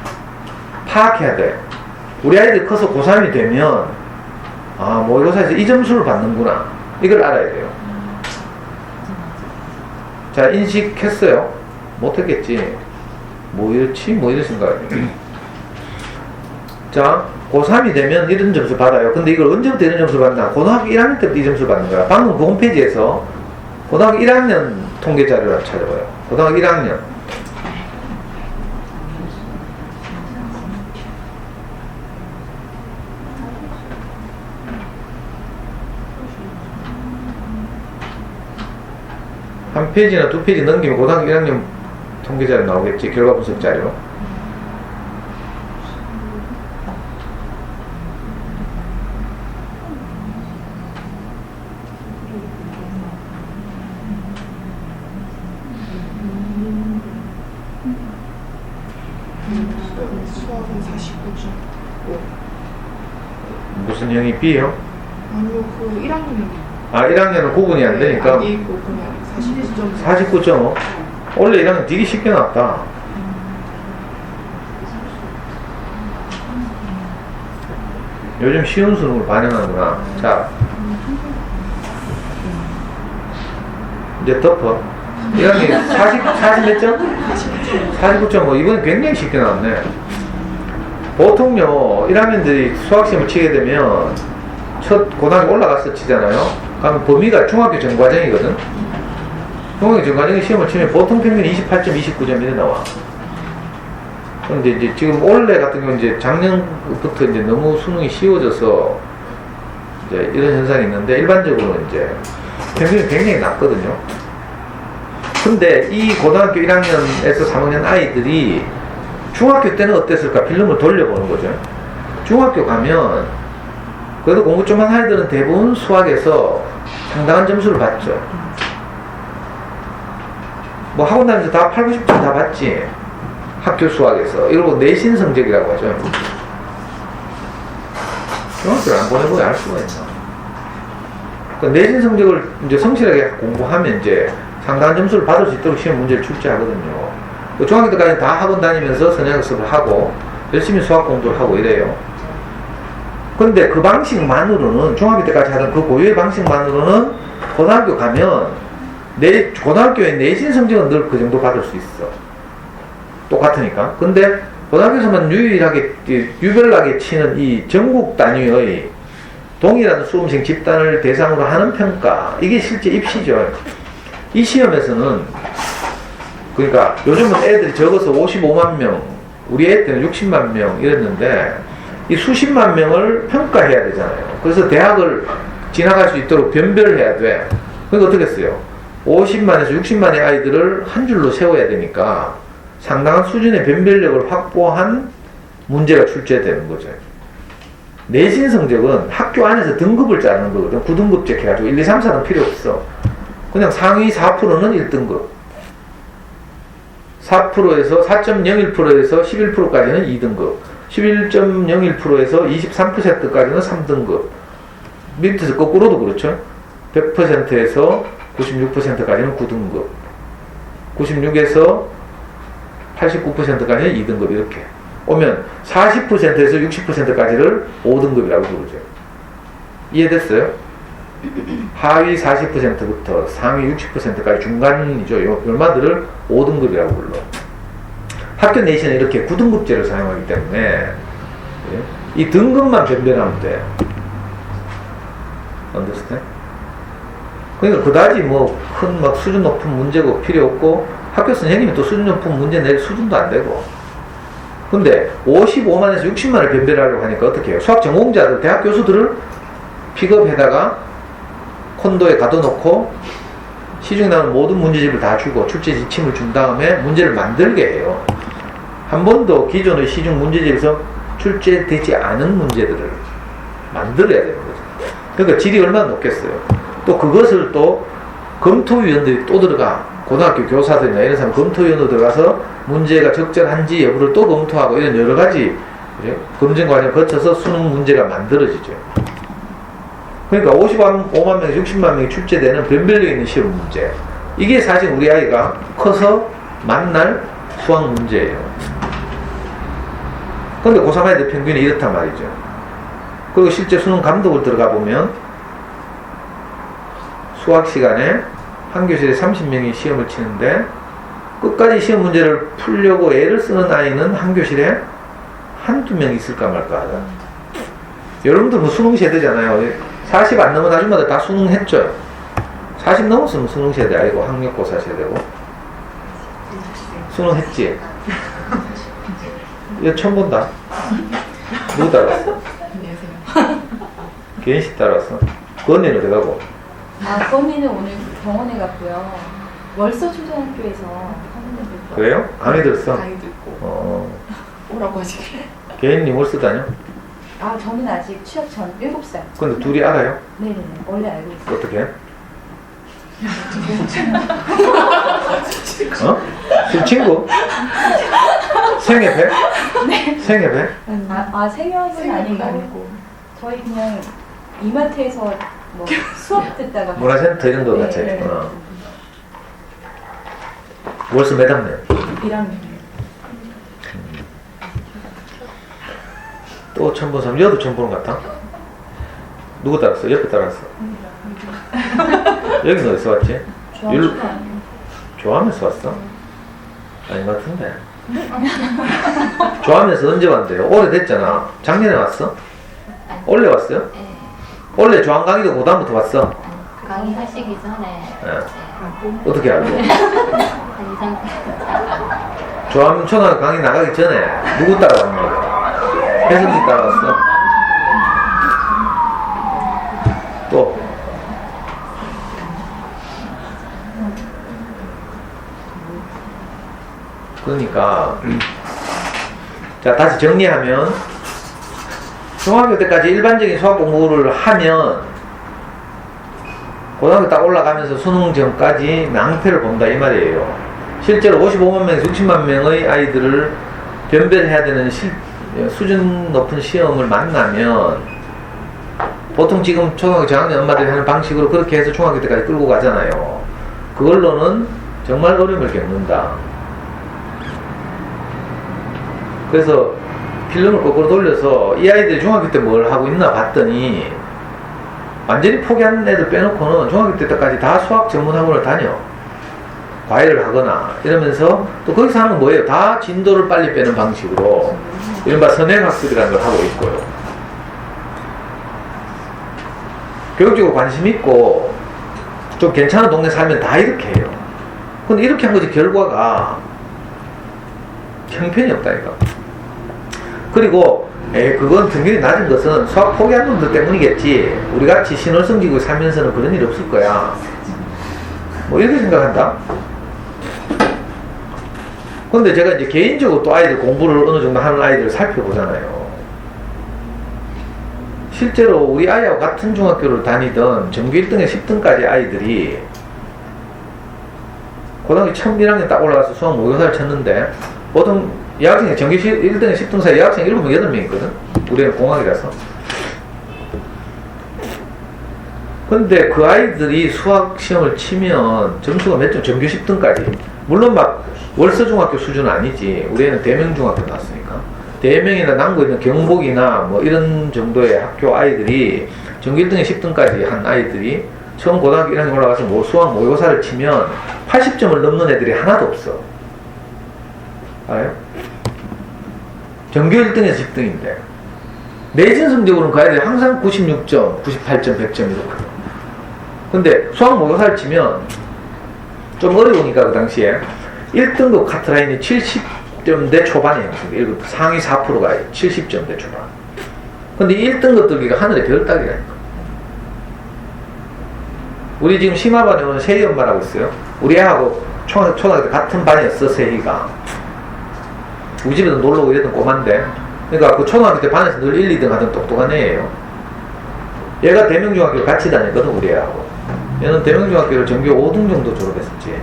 파악해야 돼. 우리 아이들 커서 고3이 되면 모의고사에서 이 점수를 받는구나. 이걸 알아야 돼요. 자, 인식했어요? 못했겠지. 뭐 이렇지? 뭐 이런 생각이에요. 자, 고3이 되면 이런 점수 받아요. 근데 이걸 언제부터 이런 점수 받나? 고등학교 1학년 때부터 이 점수를 받는 거야. 방금 그 홈페이지에서 고등학교 1학년 통계 자료를 찾아봐요. 고등학교 1학년. 한 페이지나 두 페이지 넘기면 고등학교 1학년 통계자료 나오겠지. 결과 분석 자료. 수학은 49점. 무슨 형이 B요? 아니요, 그 1학년. 아, 1학년은 구분이 안 되니까 안 있고 그냥 49점. 49.5. 원래 1학년 되게 쉽게 나왔다. 요즘 쉬운 수능을 반영하는구나. 자, 이제 덮어. 1학년 40 몇 점? 49.5. 이건 굉장히 쉽게 나왔네. 보통요, 1학년들이 수학시험을 치게 되면 첫 고등학교 올라가서 치잖아요. 그러면 범위가 중학교 전과정이거든. 중학교 전과정의 시험을 치면 보통 평균 28점, 29점 이래 나와. 그런데 이제 지금 올해 같은 경우는 이제 작년부터 이제 너무 수능이 쉬워져서 이제 이런 현상이 있는데 일반적으로 이제 평균이 굉장히 낮거든요. 근데 이 고등학교 1학년에서 3학년 아이들이 중학교 때는 어땠을까? 필름을 돌려보는 거죠. 중학교 가면 그래도 공부 좀 한 아이들은 대부분 수학에서 상당한 점수를 받죠. 뭐 학원 다니면서 다 8, 90점 다 받지. 학교 수학에서. 이러고 내신 성적이라고 하죠. 중학교를 안 보내보야 알 수가 있나. 그러니까 내신 성적을 이제 성실하게 공부하면 이제 상당한 점수를 받을 수 있도록 시험 문제를 출제하거든요. 중학교 때까지 다 학원 다니면서 선행학습을 하고 열심히 수학 공부를 하고 이래요. 그런데 그 방식만으로는 중학교 때까지 하던 그 고유의 방식만으로는 고등학교 가면 고등학교의 내신 성적은 늘 그 정도 받을 수 있어. 똑같으니까. 근데 고등학교에서만 유일하게 유별나게 치는 이 전국 단위의 동일한 수험생 집단을 대상으로 하는 평가, 이게 실제 입시죠. 이 시험에서는 그러니까 요즘은 애들이 적어서 55만 명, 우리 애 때는 60만 명 이랬는데 이 수십만 명을 평가해야 되잖아요. 그래서 대학을 진학할 수 있도록 변별을 해야 돼. 그러니까 어떻게 했어요? 50만에서 60만의 아이들을 한 줄로 세워야 되니까 상당한 수준의 변별력을 확보한 문제가 출제되는 거죠. 내신 성적은 학교 안에서 등급을 짜는 거거든. 9등급제 해가지고 1, 2, 3, 4는 필요 없어. 그냥 상위 4%는 1등급. 4%에서 4.01%에서 11%까지는 2등급. 11.01%에서 23%까지는 3등급. 밑에서 거꾸로도 그렇죠. 100%에서 96%까지는 9등급. 96에서 89%까지는 2등급 이렇게. 오면 40%에서 60%까지를 5등급이라고 부르죠. 이해됐어요? 하위 40%부터 상위 60%까지 중간이죠. 요 얼마들을 5등급이라고 불러. 학교 내신은 이렇게 9등급제를 사용하기 때문에 이 등급만 변별하면 돼. understand? 그러니까 그다지 뭐 큰 막 수준 높은 문제고 필요 없고 학교 선생님이 또 수준 높은 문제 낼 수준도 안 되고. 근데 55만에서 60만을 변별하려고 하니까 어떻게 해요? 수학 전공자들, 대학 교수들을 픽업해다가 콘도에 가둬놓고 시중에 나오는 모든 문제집을 다 주고 출제 지침을 준 다음에 문제를 만들게 해요. 한 번도 기존의 시중 문제집에서 출제되지 않은 문제들을 만들어야 되는 거죠. 그러니까 질이 얼마나 높겠어요. 또 그것을 또 검토위원들이 또 들어가. 고등학교 교사들이나 이런 사람 검토위원으로 들어가서 문제가 적절한지 여부를 또 검토하고 이런 여러 가지 검증 과정을 거쳐서 수능 문제가 만들어지죠. 그러니까 55만 명, 60만 명이 출제되는 변별력 있는 시험 문제. 이게 사실 우리 아이가 커서 만날 수학 문제예요. 그런데 고3 아이들 평균이 이렇단 말이죠. 그리고 실제 수능 감독을 들어가 보면 수학 시간에 한 교실에 30명이 시험을 치는데 끝까지 시험 문제를 풀려고 애를 쓰는 아이는 한 교실에 한두 명 있을까 말까 하다. 여러분들 뭐 수능 세대잖아요. 40 안 넘은 아줌마들 다 수능 했죠. 40 넘었으면 수능 세대 아니고 학력고사 세대고. 수능 했지. 이거 처음 본다. 누구 따라왔어? 안녕하세요. 개인식 따라왔어. 그 언니는 어디 가고? 아, 써니는 오늘 병원에 갔고요. 월서 초등학교에서 하는 애들. 그래요? 강의 들었어? 강의 듣고 어. 오라고 하시길래 개인님 월서 다녀? 아, 저는 아직 취업 전 7살. 근데 둘이 알아요? 네네네. 원래 알고 있어요. 어떻게? 어? 술 친구? 생애 배? 네. 생애 배? 생각은 아니고. 저희 그냥 이마트에서 뭐 수업 듣다가. 문화센터 이런 거 네, 같이. 네. 월서 몇 학년? 1학년. 또 처음 본 사람, 여도 처음 보는 것 같아? 누구 따랐어? 옆에 따랐어? 여기는 어디서 왔지? 좋아하면서 왔어? 아닌 것 같은데. 좋아하면서 언제 왔는데요? 오래됐잖아. 작년에 왔어? 원래 왔어요? 네. 원래 조항 강의도 그 다음부터 왔어? 강의하시기 전에 네. 어떻게 알고? 한 이상 조항 초등학교 강의 나가기 전에 누구 따라왔노? 혜성씨 따라왔어? 또? 그러니까 자 다시 정리하면 중학교 때까지 일반적인 수학 공부를 하면 고등학교 딱 올라가면서 수능 전까지 낭패를 본다 이 말이에요. 실제로 55만 명에서 60만 명의 아이들을 변별해야 되는 수준 높은 시험을 만나면 보통 지금 초등학교 저학년 엄마들이 하는 방식으로 그렇게 해서 중학교 때까지 끌고 가잖아요. 그걸로는 정말 어려움을 겪는다. 그래서 필름을 거꾸로 돌려서 이 아이들이 중학교 때 뭘 하고 있나 봤더니 완전히 포기하는 애들 빼놓고는 중학교 때까지 다 수학 전문 학원을 다녀. 과외를 하거나 이러면서 또 거기서 하는 건 뭐예요? 다 진도를 빨리 빼는 방식으로 이른바 선행학습이라는 걸 하고 있고요. 교육적으로 관심 있고 좀 괜찮은 동네 살면 다 이렇게 해요. 근데 이렇게 한 거지 결과가 형편이 없다니까. 그리고 그건 등급이 낮은 것은 수학 포기한 놈들 때문이겠지. 우리같이 신월성지구에 살면서는 그런 일 없을 거야. 뭐 이렇게 생각한다. 근데 제가 이제 개인적으로 또 아이들 공부를 어느 정도 하는 아이들을 살펴보잖아요. 실제로 우리 아이하고 같은 중학교를 다니던 전교 1등에 10등까지 아이들이 고등학교 처음 1학년 딱 올라가서 수학 모의고사를 쳤는데 보통 여학생이 전교 1등에 10등 사이 여학생 7명, 8명 있거든? 우리는 공학이라서. 근데 그 아이들이 수학 시험을 치면 점수가 몇 점, 전교 10등까지. 물론 막 월서중학교 수준은 아니지. 우리 애는 대명중학교 나왔으니까. 대명이나 남구에 있는 경복이나 뭐 이런 정도의 학교 아이들이 전교 1등에 10등까지 한 아이들이 처음 고등학교 1학년 올라가서 뭐 수학 모의고사를 치면 80점을 넘는 애들이 하나도 없어. 알아요? 전교 1등에서 10등인데 내신 성적으로는 그 아이들이 항상 96점, 98점, 100점 이렇거든. 근데 수학 모의고사를 치면 좀 어려우니까 그 당시에 1등급 카트라인이 70점대 초반이에요. 상위 4%가 70점대 초반. 근데 1등급들이 하늘의 별 따기라니까. 우리 지금 심화반에 오는 세희 엄마라고 있어요. 우리 애하고 초등학교 때 같은 반이었어, 세희가. 우리 집에도 놀러 오고 이랬던 꼬만데. 그러니까 그 초등학교 때 반에서 늘 1, 2등 하던 똑똑한 애예요. 얘가 대명중학교를 같이 다녔거든, 우리 애하고. 얘는 대명중학교를 전교 5등 정도 졸업했었지.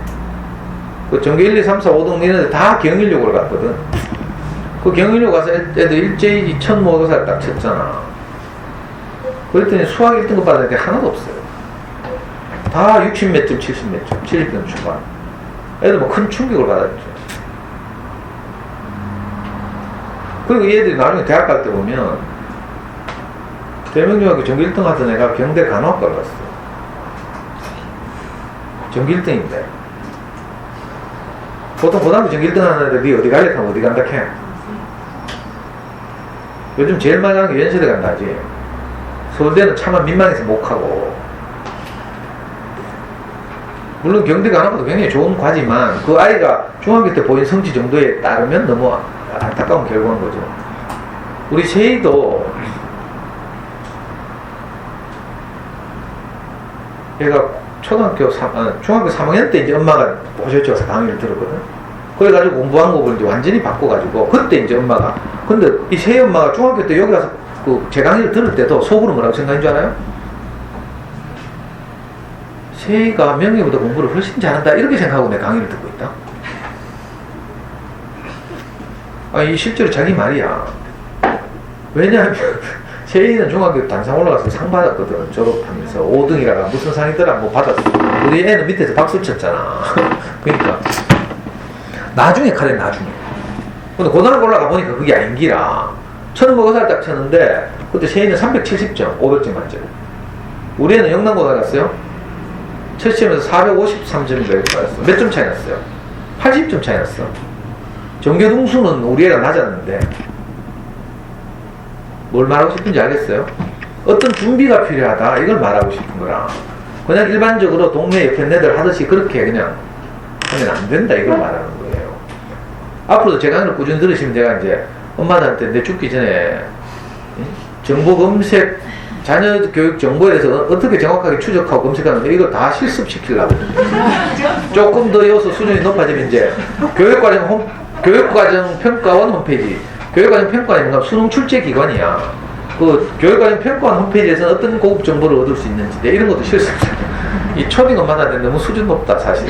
그 전교 1, 2, 3, 4, 5등 이런 데 다 경일여고를 갔거든. 그 경일여고 가서 애들 일제히 첫 모의고사를 딱 쳤잖아. 그랬더니 수학 1등급 받은 게 하나도 없어요. 다 60 몇 점, 70 몇 점, 70점 초반. 애들 뭐 큰 충격을 받았죠. 그리고 얘들이 나중에 대학 갈 때 보면 대명중학교 전교 1등 하던 애가 경대 간호학과를 갔어. 전교 1등인데 보통 고등학교 전교 1등 하는 애들이 어디 갈래 하면 어디 간다 캐. 요즘 제일 많이 가는 게 연세대 간다지. 서울대는 차마 민망해서 못 가고. 물론 경대 간호학과도 굉장히 좋은 과지만 그 아이가 중학교 때 보인 성취 정도에 따르면 너무 안타까운 결과인 거죠. 우리 세희도 얘가 중학교 3학년 때 이제 엄마가 보셔서 와서 강의를 들었거든. 그래가지고 공부한 거를 이제 완전히 바꿔가지고, 그때 이제 엄마가, 근데 이 새 엄마가 중학교 때 여기 와서 제 강의를 들을 때도 속으로 뭐라고 생각한 줄 알아요? 세희가 명희보다 공부를 훨씬 잘한다, 이렇게 생각하고 내 강의를 듣고 있다. 이 실제로 자기 말이야. 왜냐하면 세희는 중학교 단상 올라가서 상 받았거든. 졸업하면서 5등이라가 무슨 상이더라 뭐 받았어. 우리 애는 밑에서 박수 쳤잖아. 그러니까 나중에 카레 나중에. 근데 고등학교 올라가 보니까 그게 아닌기라. 천은 먹어살 딱 쳤는데 그때 세희는 370점 500점 만점. 우리 애는 영남고등학교 갔어요. 첫 시험에서 453점인가 받았어. 몇 점 차이 났어요? 80점 차이 났어. 정교등수는 우리 애가 낮았는데 뭘 말하고 싶은지 알겠어요? 어떤 준비가 필요하다, 이걸 말하고 싶은 거라. 그냥 일반적으로 동네 옆에 애들 하듯이 그렇게 그냥 하면 안 된다, 이걸 말하는 거예요. 앞으로도 제 강의를 꾸준히 들으시면 제가 이제 엄마들한테 내 죽기 전에 정보 검색, 자녀 교육 정보에 대해서 어떻게 정확하게 추적하고 검색하는데 이걸 다 실습시키려고. 조금 더 이어서 수준이 높아지면 이제 교육과정 평가원 홈페이지. 교육과정 평가원이 뭔가 수능 출제 기관이야. 그 교육과정 평가원 홈페이지에서 어떤 고급 정보를 얻을 수 있는지 이런 것도 실습. 이 초딩 엄마들한테 너무 수준 높다 사실.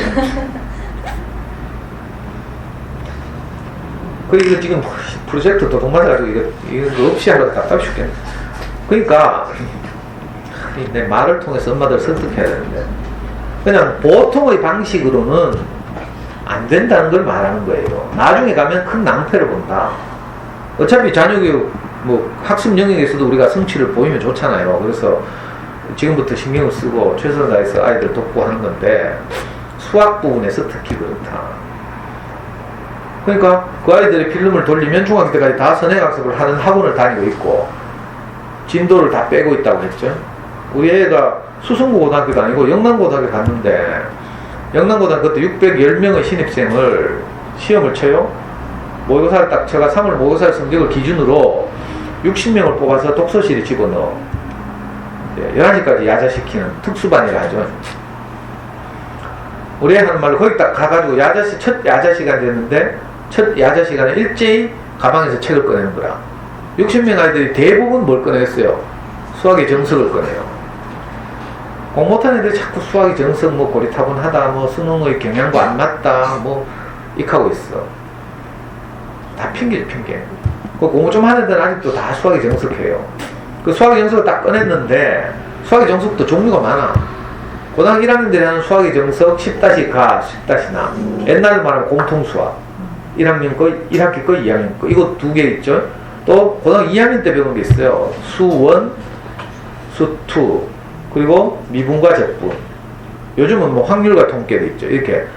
이거 지금 프로젝트 도둑 맞아가지고 이거 없이 하려고 답답 죽겠네. 그러니까 내 말을 통해서 엄마들 설득해야 되는데 그냥 보통의 방식으로는 안 된다는 걸 말하는 거예요. 나중에 가면 큰 낭패를 본다. 어차피 자녀교육 뭐 학습 영역에서도 우리가 성취를 보이면 좋잖아요. 그래서 지금부터 신경을 쓰고 최선을 다해서 아이들 돕고 하는 건데 수학 부분에서 특히 그렇다. 그러니까 그 아이들의 필름을 돌리면 중학교 때까지 다 선행학습을 하는 학원을 다니고 있고 진도를 다 빼고 있다고 했죠. 우리 애가 수성구 고등학교도 아니고 영남고등학교 갔는데 영남고등학교 때 610명의 신입생을 시험을 쳐요. 모의고사를 딱 제가 3월 모의고사 성적을 기준으로 60명을 뽑아서 독서실에 집어넣어 11시까지 야자시키는 특수반이라 하죠. 우리 애 하는 말로 거기 딱 가가지고 첫 야자 시간 됐는데 첫 야자 시간에 일제히 가방에서 책을 꺼내는 거라. 60명 아이들이 대부분 뭘 꺼내겠어요? 수학의 정석을 꺼내요. 공 못하는 애들이 자꾸 수학의 정석 뭐 고리타분하다, 뭐 수능의 경향과 안 맞다, 뭐 익하고 있어. 다 핑계죠, 핑계. 그 공부 좀 하는 애들은 아직도 다 수학의 정석해요. 그 수학의 정석을 딱 꺼냈는데 수학의 정석도 종류가 많아. 고등학교 1학년들이 하는 수학의 정석 10-가, 10-나. 옛날에 말하면 공통수학. 1학년 거, 1학기 거, 2학년 거. 이거 2개 있죠. 또 고등학교 2학년 때 배운 게 있어요. 수1, 수2, 그리고 미분과 적분. 요즘은 뭐 확률과 통계도 있죠. 이렇게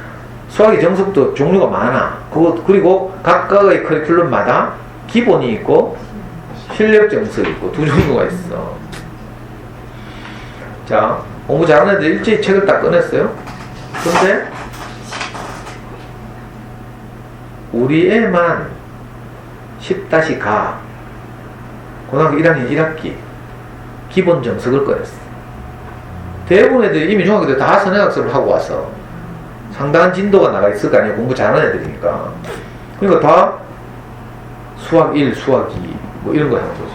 수학의 정석도 종류가 많아. 그리고 각각의 커리큘럼마다 기본이 있고 실력 정석이 있고 두 종류가 있어. 자, 공부 잘하는 애들 일제히 책을 딱 꺼냈어요. 근데 우리 애만 10-가 고등학교 1학년 1학기 기본 정석을 꺼냈어. 대부분 애들이 이미 중학교 때 다 선행학습을 하고 와서 상당한 진도가 나가 있을 거 아니에요. 공부 잘하는 애들이니까. 그러니까 다 수학 1, 수학 2 뭐 이런 거 하는 거죠.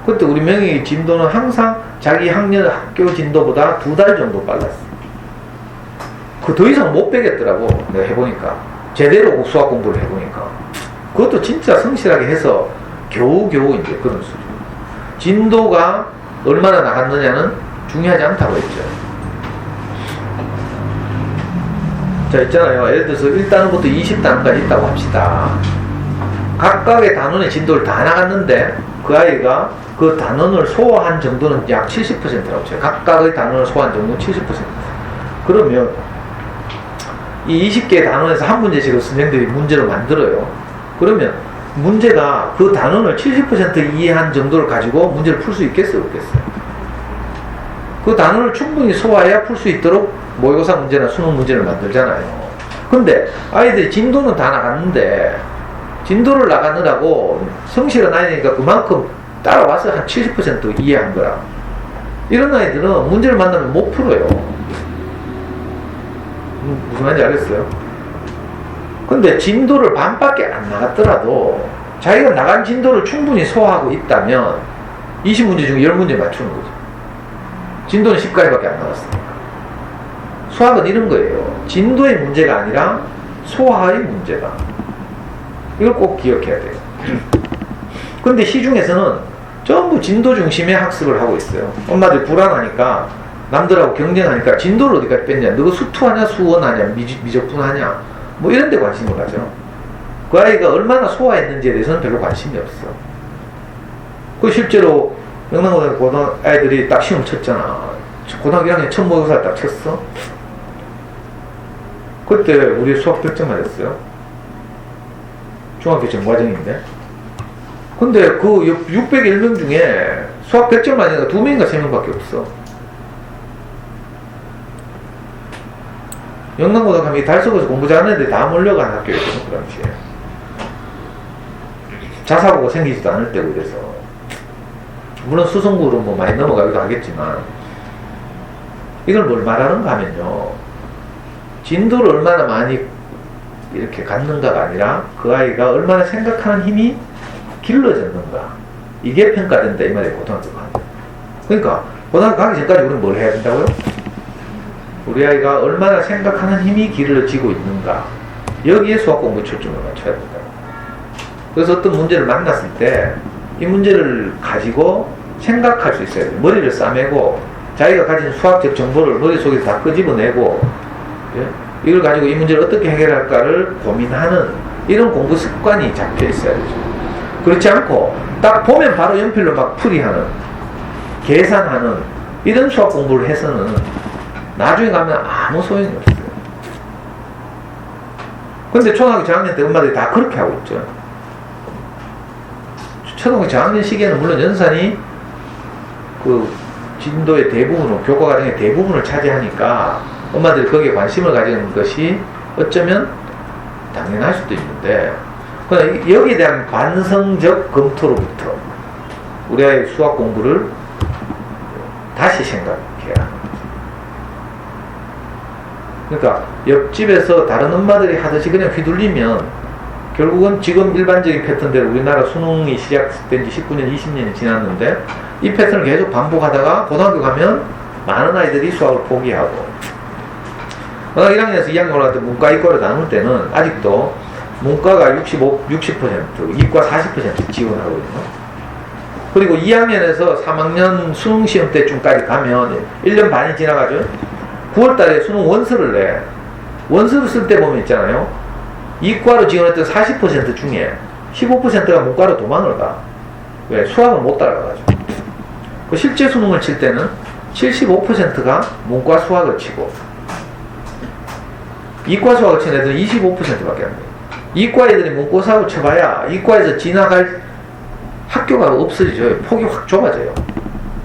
그때 우리 명희 진도는 항상 자기 학년 학교 진도보다 2달 정도 빨랐어. 그 더 이상 못 빼겠더라고. 내가 해보니까 제대로 수학 공부를 해보니까 그것도 진짜 성실하게 해서 겨우겨우 이제 그런 수준. 진도가 얼마나 나갔느냐는 중요하지 않다고 했죠. 자, 있잖아요. 예를 들어서 1단원부터 20단원까지 있다고 합시다. 각각의 단원의 진도를 다 나갔는데 그 아이가 그 단원을 소화한 정도는 약 70%라고 쳐요. 각각의 단원을 소화한 정도는 70%. 그러면 이 20개의 단원에서 한 문제씩을 선생님들이 문제로 만들어요. 그러면 문제가 그 단원을 70% 이해한 정도를 가지고 문제를 풀 수 있겠어요? 없겠어요? 그 단원을 충분히 소화해야 풀 수 있도록 모의고사 문제나 수능 문제를 만들잖아요. 근데 아이들이 진도는 다 나갔는데 진도를 나가느라고 성실은 아니니까 그만큼 따라와서 한 70% 이해한 거라. 이런 아이들은 문제를 만나면 못 풀어요. 무슨 말인지 알겠어요? 근데 진도를 반밖에 안 나갔더라도 자기가 나간 진도를 충분히 소화하고 있다면 20문제 중에 10문제 맞추는 거죠. 진도는 10가지밖에 안 나갔으니까. 수학은 이런 거예요. 진도의 문제가 아니라 소화의 문제다. 이걸 꼭 기억해야 돼요. 근데 시중에서는 전부 진도 중심의 학습을 하고 있어요. 엄마들 불안하니까 남들하고 경쟁하니까 진도를 어디까지 뺐냐, 너가 수투하냐 수원하냐 미적분하냐 뭐 이런 데 관심을 가죠. 그 아이가 얼마나 소화했는지에 대해서는 별로 관심이 없어. 그 실제로 영남고등학교 고등학교 아이들이 딱 시험 쳤잖아. 고등학교 1학년 첫 모의고사 딱 쳤어. 그때 우리 수학 100점 맞았어요. 중학교 전과정인데. 근데 그 601명 중에 수학 100점 맞은 애가 2명인가 3명밖에 없어. 영남고등학교 가면 달서구에서 공부 잘하는 애들이 다 몰려간 학교였거든, 그 당시에. 자사고가 생기지도 않을 때고 그래서. 물론 수성구로 뭐 많이 넘어가기도 하겠지만, 이걸 뭘 말하는가 하면요. 진도를 얼마나 많이 이렇게 갖는가가 아니라 그 아이가 얼마나 생각하는 힘이 길러졌는가. 이게 평가된다, 이 말이에요, 고등학교 가면. 그러니까, 고등학교 가기 전까지 우리는 뭘 해야 된다고요? 우리 아이가 얼마나 생각하는 힘이 길러지고 있는가. 여기에 수학 공부 초점을 맞춰야 된다. 그래서 어떤 문제를 만났을 때 이 문제를 가지고 생각할 수 있어야 돼요. 머리를 싸매고 자기가 가진 수학적 정보를 머릿속에 다 끄집어내고, 예? 이걸 가지고 이 문제를 어떻게 해결할까를 고민하는 이런 공부 습관이 잡혀 있어야 되죠. 그렇지 않고 딱 보면 바로 연필로 막 풀이하는, 계산하는 이런 수학 공부를 해서는 나중에 가면 아무 소용이 없어요. 근데 초등학교 저학년 때 엄마들이 다 그렇게 하고 있죠. 초등학교 저학년 시기에는 물론 연산이 그 진도의 대부분을, 교과 과정의 대부분을 차지하니까 엄마들이 거기에 관심을 가지는 것이 어쩌면 당연할 수도 있는데, 그러나 여기에 대한 관성적 검토로부터 우리 아이의 수학 공부를 다시 생각해야 합니다. 그러니까 옆집에서 다른 엄마들이 하듯이 그냥 휘둘리면 결국은 지금 일반적인 패턴대로 우리나라 수능이 시작된 지 19년, 20년이 지났는데 이 패턴을 계속 반복하다가 고등학교 가면 많은 아이들이 수학을 포기하고, 고등학교 1학년에서 2학년 올라갈 때 문과, 이과를 나눌 때는 아직도 문과가 60%, 이과 40% 지원하고 있는. 그리고 2학년에서 3학년 수능시험 때쯤까지 가면 1년 반이 지나가죠. 9월달에 수능 원서를 내. 원서를 쓸 때 보면 있잖아요. 이과로 지원했던 40% 중에 15%가 문과로 도망을 가. 왜? 수학을 못 따라가가지고. 그 실제 수능을 칠 때는 75%가 문과 수학을 치고, 이과 수학을 치는 애들은 25%밖에 안 돼요. 이과 애들이 문과 수학을 쳐봐야 이과에서 지나갈 학교가 없어지죠. 폭이 확 좁아져요.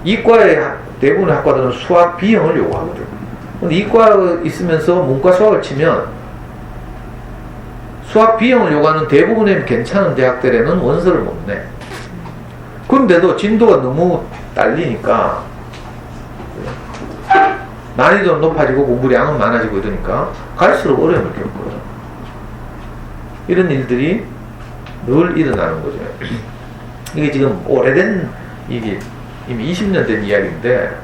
이과의 대부분의 학과들은 수학 B형을 요구하거든. 근데 이과 있으면서 문과 수학을 치면 수학 B형을 요구하는 대부분의 괜찮은 대학들에는 원서를 못 내. 그런데도 진도가 너무 딸리니까 난이도는 높아지고 공부량은 많아지고 이러니까 갈수록 어려움을 겪어요. 이런 일들이 늘 일어나는 거죠. 이게 지금 오래된, 이게 이미 20년 된 이야기인데,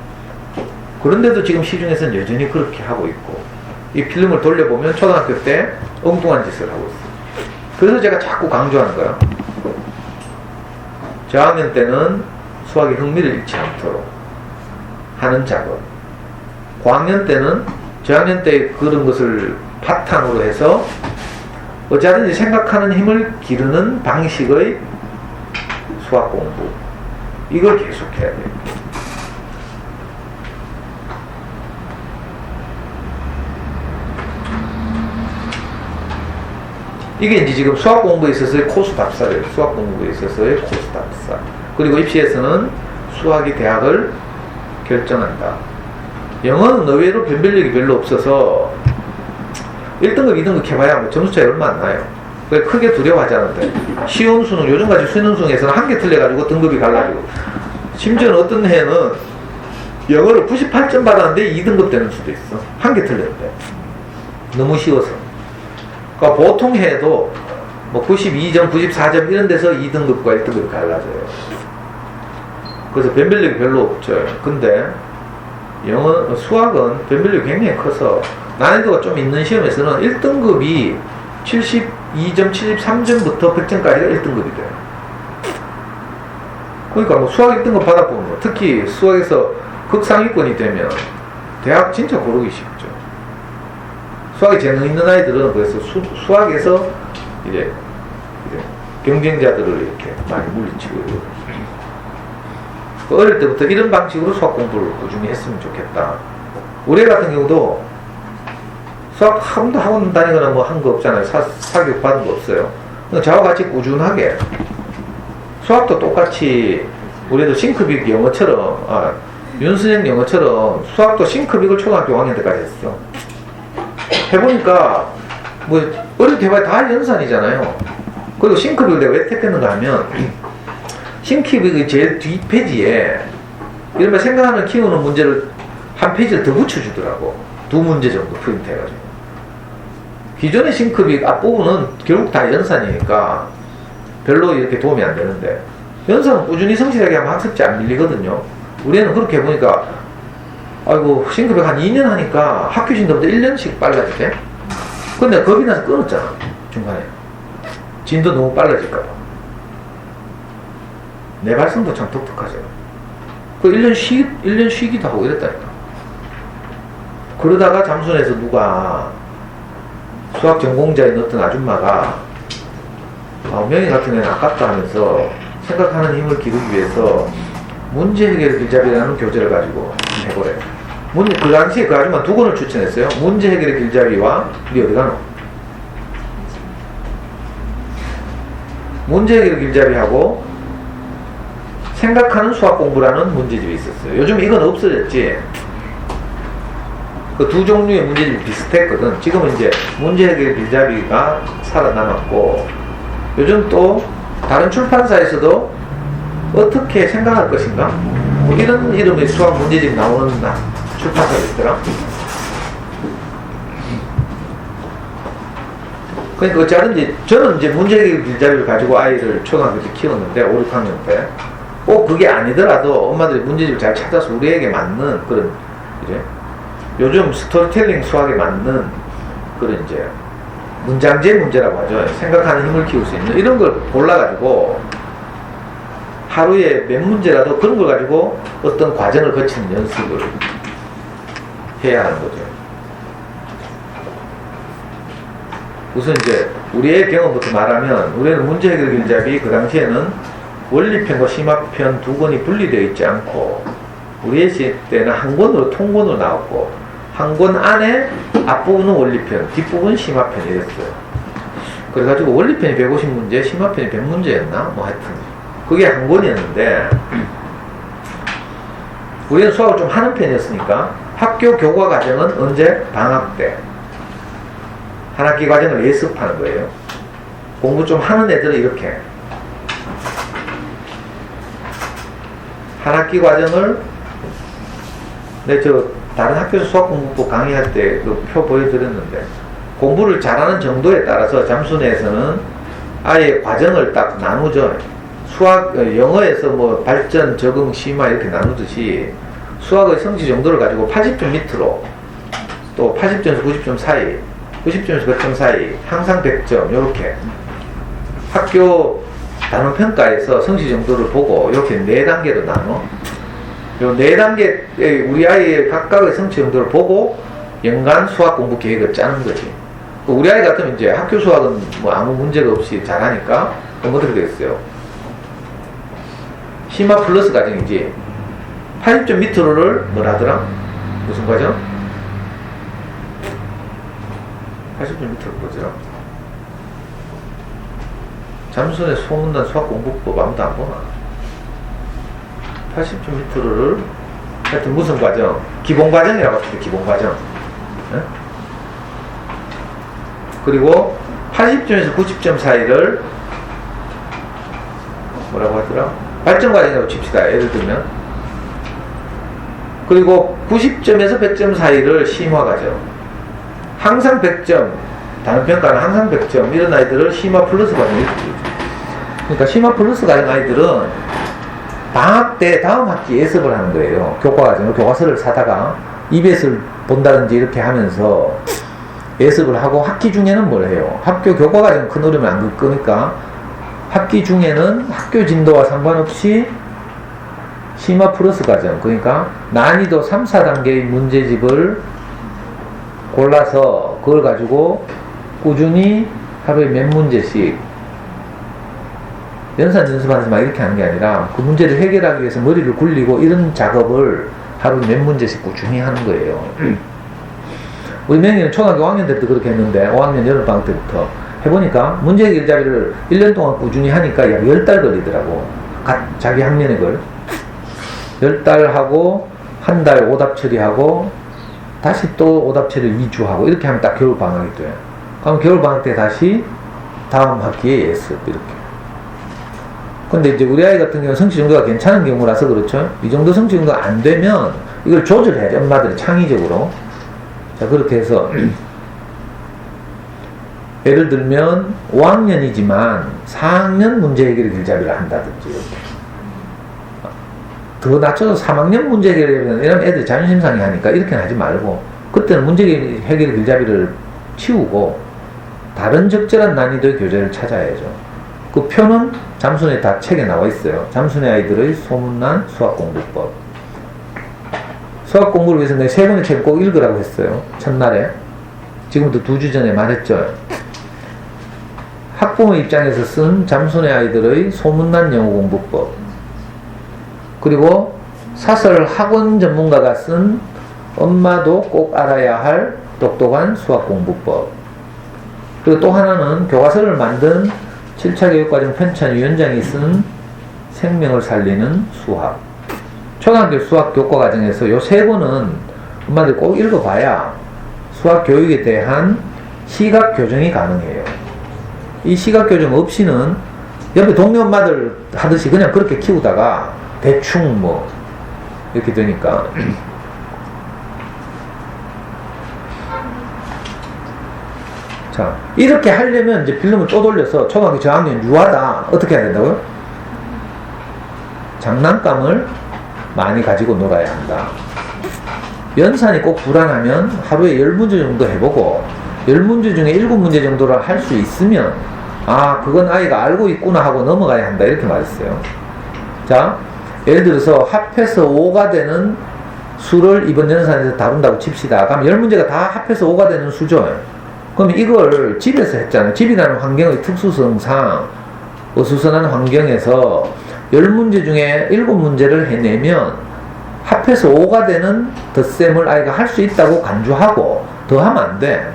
그런데도 지금 시중에서는 여전히 그렇게 하고 있고, 이 필름을 돌려보면 초등학교 때 엉뚱한 짓을 하고 있어요. 그래서 제가 자꾸 강조하는 거예요. 저학년 때는 수학에 흥미를 잃지 않도록 하는 작업, 고학년 때는 저학년 때 그런 것을 바탕으로 해서 어찌하든지 생각하는 힘을 기르는 방식의 수학 공부, 이걸 계속해야 돼요. 이게 이제 지금 수학 공부에 있어서의 코스 답사래요. 수학 공부에 있어서의 코스 답사. 그리고 입시에서는 수학이 대학을 결정한다. 영어는 의외로 변별력이 별로 없어서 1등급, 2등급 해봐야 뭐 점수 차이 얼마 안 나요. 그게 크게 두려워하지 않은데, 시험 수능, 요즘까지 수능 수능에서는 한 개 틀려가지고 등급이 갈라지고, 심지어는 어떤 해는 영어를 98점 받았는데 2등급 되는 수도 있어. 한 개 틀렸는데. 너무 쉬워서. 그러니까 보통 해도 뭐 92점, 94점 이런 데서 2등급과 1등급이 갈라져요. 그래서 변별력이 별로 없죠. 근데 수학은 변별력이 굉장히 커서 난이도가 좀 있는 시험에서는 1등급이 72점, 73점부터 100점까지가 1등급이 돼요. 그러니까 뭐 수학 1등급 받아보면 특히 수학에서 극상위권이 되면 대학 진짜 고르기 쉽죠. 수학에 재능 있는 아이들은 그래서 수학에서 이제 경쟁자들을 이렇게 많이 물리치고 이러거든요. 어릴 때부터 이런 방식으로 수학 공부를 꾸준히 했으면 좋겠다. 우리 애 같은 경우도 수학 한 번도 학원 다니거나 뭐 한 거 없잖아요. 사교육 받은 거 없어요. 저와 같이 꾸준하게 수학도 똑같이 우리도 싱크빅 영어처럼 윤순영 영어처럼 수학도 싱크빅을 초등학교 5학년 때까지 했어. 해보니까 뭐 어릴 때 해봐야 다 연산이잖아요. 그리고 싱크빅을 내가 왜 택했는가 하면 싱크빅의 제일 뒷페이지에 이른바 생각하면 키우는 문제를 한 페이지를 더 붙여주더라고. 2문제 정도 프린트 해가지고. 기존의 싱크빅 앞부분은 결국 다 연산이니까 별로 이렇게 도움이 안 되는데 연산은 꾸준히 성실하게 하면 학습지 안 밀리거든요. 우리는 그렇게 해보니까 아이고 싱크빅 한 2년 하니까 학교 진도보다 1년씩 빨라지대. 근데 겁이 나서 끊었잖아 중간에. 진도 너무 빨라질까봐. 내 발성도 참 독특하죠. 그 1년 쉬기도 하고 이랬다니까. 그러다가 잠순에서 누가 수학 전공자인 어떤 아줌마가 명예 같은 애는 아깝다 하면서 생각하는 힘을 기르기 위해서 문제 해결 길잡이라는 교재를 가지고 해보래요. 그 당시에 그 아줌마 2권을 추천했어요. 문제 해결 길잡이와 우리 어디 가노? 문제 해결 길잡이하고 생각하는 수학 공부라는 문제집이 있었어요. 요즘 이건 없어졌지. 그 두 종류의 문제집이 비슷했거든. 지금은 이제 문제 해결 길잡이가 살아남았고, 요즘 또 다른 출판사에서도 어떻게 생각할 것인가? 뭐 이런 이름의 수학 문제집 나오는 출판사가 있더라. 그러니까 어찌하든지 저는 이제 문제 해결 길잡이를 가지고 아이를 초등학교 때 키웠는데 5, 6학년 때 꼭 그게 아니더라도 엄마들이 문제집을 잘 찾아서 우리에게 맞는 그런 이제 요즘 스토리텔링 수학에 맞는 그런 이제 문장제 문제라고 하죠. 생각하는 힘을 키울 수 있는 이런 걸 골라가지고 하루에 몇 문제라도 그런 걸 가지고 어떤 과정을 거치는 연습을 해야 하는 거죠. 우선 이제 우리의 경험부터 말하면 우리는 문제 해결 길잡이 그 당시에는 원리편과 심화편 2권이 분리되어 있지 않고 우리의 시대 때는 한 권으로 통권으로 나왔고 한 권 안에 앞부분은 원리편, 뒷부분은 심화편 이랬어요. 그래가지고 원리편이 150문제, 심화편이 100문제였나? 뭐 하여튼 그게 한 권이었는데 우리는 수학을 좀 하는 편이었으니까 학교 교과 과정은 언제? 방학 때 한 학기 과정을 예습하는 거예요. 공부 좀 하는 애들은 이렇게 한 학기 과정을 다른 학교에서 수학공부법 강의할 때 그 표 보여드렸는데 공부를 잘하는 정도에 따라서 잠수내에서는 아예 과정을 딱 나누죠. 영어에서 뭐 발전, 적응, 심화 이렇게 나누듯이 수학의 성취 정도를 가지고 80점 밑으로 또 80점에서 90점 사이 90점에서 100점 사이 항상 100점 이렇게 학교 단원평가에서 성취 정도를 보고 이렇게 4단계로 나눠 요 4단계 우리 아이의 각각의 성취 정도를 보고 연간 수학 공부 계획을 짜는 거지. 우리 아이 같으면 이제 학교 수학은 뭐 아무 문제가 없이 잘하니까 그럼 어떻게 되겠어요? 심화 플러스 과정이지. 80점 밑으로를 뭐라더라? 무슨 과정? 80점 밑으로 뭐더라? 잠수의 소문난 수학 공부법 아무도 안 보나? 80점 밑으로를 하여튼 무슨 과정? 기본 과정이라고 합시다. 기본 과정. 네? 그리고 80점에서 90점 사이를 뭐라고 하더라? 발전 과정이라고 칩시다. 예를 들면 그리고 90점에서 100점 사이를 심화 과정. 항상 100점, 단원 평가는 항상 100점, 이런 아이들을 심화 플러스 과정 이렇게 부르죠. 그러니까 심화 플러스 과정 아이들은 방학 때 다음 학기 예습을 하는 거예요. 교과 과정을, 교과서를 사다가 EBS를 본다든지 이렇게 하면서 예습을 하고, 학기 중에는 뭘 해요? 학교 교과 과정 큰 어려움을 안 겪을 거니까 학기 중에는 학교 진도와 상관없이 심화 플러스 과정, 그러니까 난이도 3, 4단계의 문제집을 골라서 그걸 가지고 꾸준히 하루에 몇 문제씩 연산 연습하면서 막 이렇게 하는 게 아니라 그 문제를 해결하기 위해서 머리를 굴리고 이런 작업을 하루에 몇 문제씩 꾸준히 하는 거예요. 우리 명희는 초등학교 5학년 때부터 그렇게 했는데 5학년 여름방학 때부터 해보니까 문제 해결자비를 1년 동안 꾸준히 하니까 약 10달 걸리더라고. 자기 학년의 걸 10달 하고 한 달 오답 처리하고 다시 또 오답 처리를 2주 하고 이렇게 하면 딱 겨울방학이 돼요. 그럼 겨울방학 때 다시 다음 학기에 예습 이렇게. 근데 이제 우리 아이 같은 경우는 성취 정도가 괜찮은 경우라서 그렇죠. 이 정도 성취 정도가 안 되면 이걸 조절해야죠. 엄마들이 창의적으로. 자, 그렇게 해서 예를 들면 5학년이지만 4학년 문제 해결 길잡이를 한다든지 이렇게. 더 낮춰서 3학년 문제 해결을 이러면 애들이 자존심 상해하니까 이렇게는 하지 말고 그때는 문제 해결 길잡이를 치우고 다른 적절한 난이도의 교재를 찾아야죠. 그 표는 잠순에 다 책에 나와 있어요. 잠순의 아이들의 소문난 수학공부법. 수학공부를 위해서 내가 3권의 책을 꼭 읽으라고 했어요. 첫날에. 지금부터 2주 전에 말했죠. 학부모 입장에서 쓴 잠순의 아이들의 소문난 영어공부법. 그리고 사설 학원 전문가가 쓴 엄마도 꼭 알아야 할 똑똑한 수학공부법. 그리고 또 하나는 교과서를 만든 7차 교육과정 편찬위원장이 쓴 생명을 살리는 수학. 초등학교 수학 교과과정에서 요 3권은 엄마들 꼭 읽어봐야 수학 교육에 대한 시각 교정이 가능해요. 이 시각 교정 없이는 옆에 동네 엄마들 하듯이 그냥 그렇게 키우다가 대충 뭐 이렇게 되니까 자, 이렇게 하려면 이제 필름을 또 돌려서 초등학교 저학년 유아다 어떻게 해야 된다고요? 장난감을 많이 가지고 놀아야 한다. 연산이 꼭 불안하면 하루에 10문제 정도 해보고 10문제 중에 7문제 정도를 할 수 있으면 아, 그건 아이가 알고 있구나 하고 넘어가야 한다 이렇게 말했어요. 자, 예를 들어서 합해서 5가 되는 수를 이번 연산에서 다룬다고 칩시다. 그럼 10문제가 다 합해서 5가 되는 수죠. 그럼 이걸 집에서 했잖아요. 집이라는 환경의 특수성상 어수선한 환경에서 10문제 중에 7문제를 해내면 합해서 5가 되는 덧셈을 아이가 할 수 있다고 간주하고 더 하면 안 돼.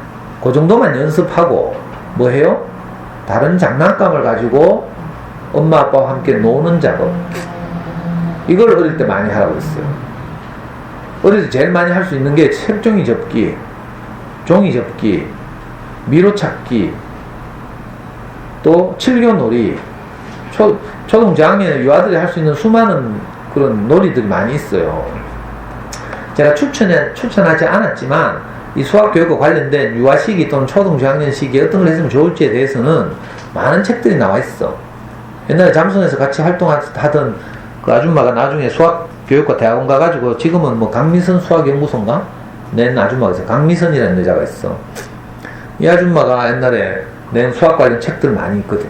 그 정도만 연습하고 뭐 해요? 다른 장난감을 가지고 엄마 아빠와 함께 노는 작업. 이걸 어릴 때 많이 하라고 했어요. 어릴 때 제일 많이 할 수 있는 게 색종이 접기, 종이 접기, 미로 찾기, 또 칠교놀이. 초등 저학년에 유아들이 할 수 있는 수많은 그런 놀이들이 많이 있어요. 제가 추천하지 않았지만 이 수학교육과 관련된 유아 시기 또는 초등 저학년 시기에 어떤 걸 했으면 좋을지에 대해서는 많은 책들이 나와 있어. 옛날에 잠순에서 같이 활동하던 그 아줌마가 나중에 수학교육과 대학원 가가지고 지금은 뭐 강미선 수학연구소인가? 낸 아줌마가 있어. 강미선이라는 여자가 있어. 이 아줌마가 옛날에 낸 수학 관련 책들 많이 있거든.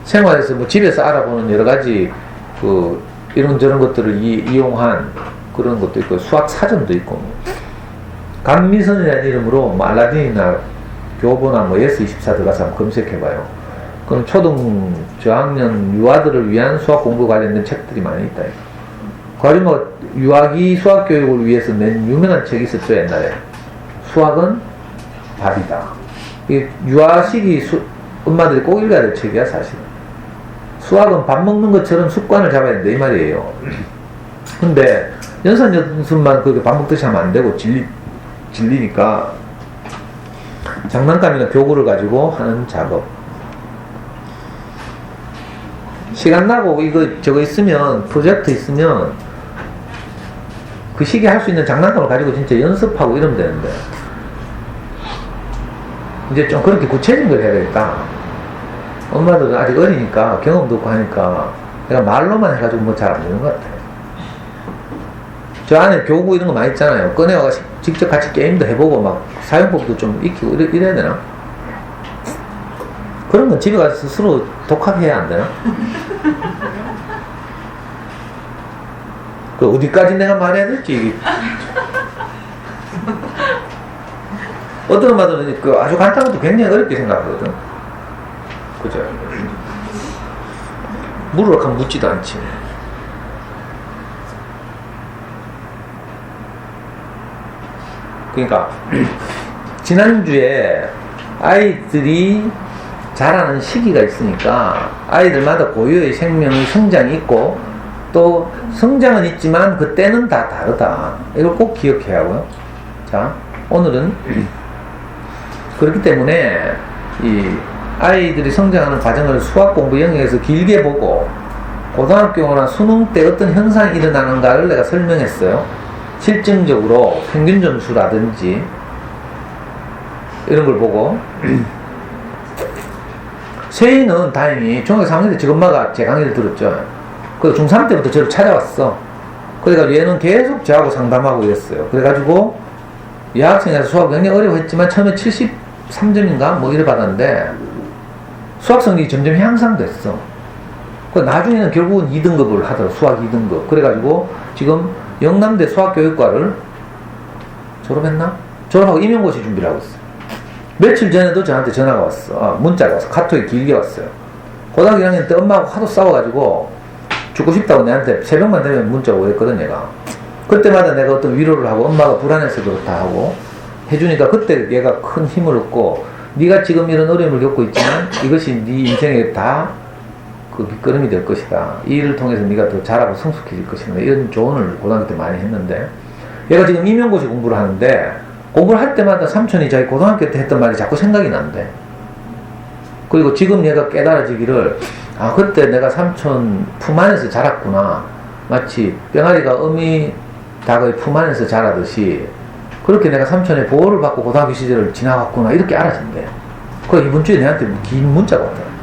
생활에서 뭐 집에서 알아보는 여러 가지 그 이런저런 것들을 이용한 그런 것도 있고 수학 사전도 있고 뭐. 강미선이라는 이름으로 뭐 알라딘이나 교보나 뭐 예스24 들어가서 한번 검색해봐요. 그럼 초등 저학년 유아들을 위한 수학 공부 관련된 책들이 많이 있다. 그 아줌마가 유아기 수학 교육을 위해서 낸 유명한 책이 있었죠. 옛날에 수학은 밥이다. 이 유아 시기 엄마들이 꼭 읽어야 될 책이야 사실은. 수학은 밥 먹는 것처럼 습관을 잡아야 된다 이 말이에요. 근데 연산 연습만 그렇게 밥 먹듯이 하면 안 되고 질리니까 장난감이나 교구를 가지고 하는 작업. 시간 나고 이거 저거 있으면 프로젝트 있으면 그 시기에 할 수 있는 장난감을 가지고 진짜 연습하고 이러면 되는데 이제 좀 그렇게 구체적인 걸 해야 되겠다. 엄마들은 아직 어리니까 경험도 없고 하니까 내가 말로만 해가지고 뭐 잘 안 되는 것 같아요. 저 안에 교구 이런 거 많이 있잖아요. 꺼내와가 직접 같이 게임도 해보고 막 사용법도 좀 익히고 이래야 되나? 그런 건 집에 가서 스스로 독학해야 안 되나? 그 어디까지 내가 말해야 될지. 어떤 엄마들은 그 아주 간단한 것도 굉장히 어렵게 생각하거든. 그죠? 물으러 가면 묻지도 않지. 그러니까 지난주에 아이들이 자라는 시기가 있으니까 아이들마다 고유의 생명의 성장이 있고 또 성장은 있지만 그때는 다 다르다. 이걸 꼭 기억해야 하고요. 자, 오늘은 그렇기 때문에 이 아이들이 성장하는 과정을 수학 공부 영역에서 길게 보고 고등학교나 수능 때 어떤 현상이 일어나는가를 내가 설명했어요. 실증적으로 평균 점수라든지 이런 걸 보고 세희는 다행히 중학교 3학년 때 지 엄마가 제 강의를 들었죠. 그래서 중3 때부터 저를 찾아왔어. 그래가지고 얘는 계속 저하고 상담하고 이랬어요. 그래가지고 여학생이라서 수학 굉장히 어려워했지만 처음에 73점인가 뭐 이래 받았는데 수학 성적이 점점 향상됐어. 그 나중에는 결국은 2등급을 하더라고. 수학 2등급. 그래가지고 지금 영남대 수학교육과를 졸업했나? 졸업하고 임용고시 준비를 하고 있어. 며칠 전에도 저한테 전화가 왔어. 문자가 왔어. 카톡이 길게 왔어요. 고등학교 1학년 때 엄마하고 하도 싸워가지고 죽고 싶다고 내한테 새벽만 되면 문자가 오랬거든 얘가. 그때마다 내가 어떤 위로를 하고 엄마가 불안해서 그렇다 하고 해주니까 그때 얘가 큰 힘을 얻고 네가 지금 이런 어려움을 겪고 있지만 이것이 네 인생에 다 그 밑거름이 될 것이다. 이 일을 통해서 네가 더 잘하고 성숙해질 것이다. 이런 조언을 고등학교 때 많이 했는데 얘가 지금 임용고시 공부를 하는데 공부를 할 때마다 삼촌이 자기 고등학교 때 했던 말이 자꾸 생각이 난대. 그리고 지금 얘가 깨달아지기를 그때 내가 삼촌 품 안에서 자랐구나. 마치 병아리가 어미 닭의 품 안에서 자라듯이 그렇게 내가 삼촌의 보호를 받고 고등학교 시절을 지나갔구나. 이렇게 알아진대. 그래서 이번 주에 내한테 긴 문자가 왔더라.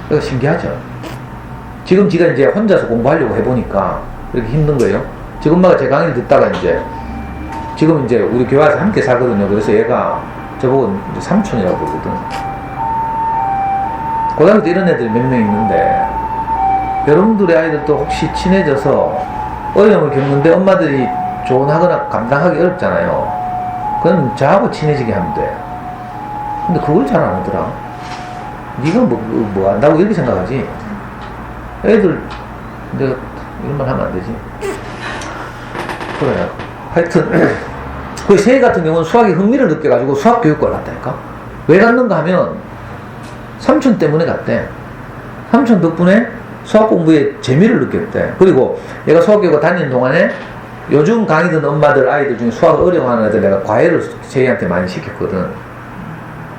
그러니까 신기하죠. 지금 지가 이제 혼자서 공부하려고 해보니까 이렇게 힘든 거예요. 지금 엄마가 제 강의를 듣다가 지금 이제 우리 교회 와서 함께 살거든요. 그래서 얘가 저보고 이제 삼촌이라고 그러거든. 고등학교 때 이런 애들이 몇 명 있는데 여러분들의 아이들도 혹시 친해져서 어려움을 겪는데 엄마들이 조언하거나 감당하기 어렵잖아요. 그건 저하고 친해지게 하면 돼. 근데 그걸 잘 안 하더라. 네가 뭐 안다고 이렇게 생각하지. 애들 내가 이런 말 하면 안 되지. 그래. 하여튼 그 세희 같은 경우는 수학에 흥미를 느껴가지고 수학교육과를 갔다니까. 왜 갔는가 하면 삼촌 때문에 갔대. 삼촌 덕분에 수학 공부에 재미를 느꼈대. 그리고 얘가 수학교육과 다니는 동안에 요즘 강의 듣는 엄마들 아이들 중에 수학을 어려워하는 애들 내가 과외를 세희한테 많이 시켰거든.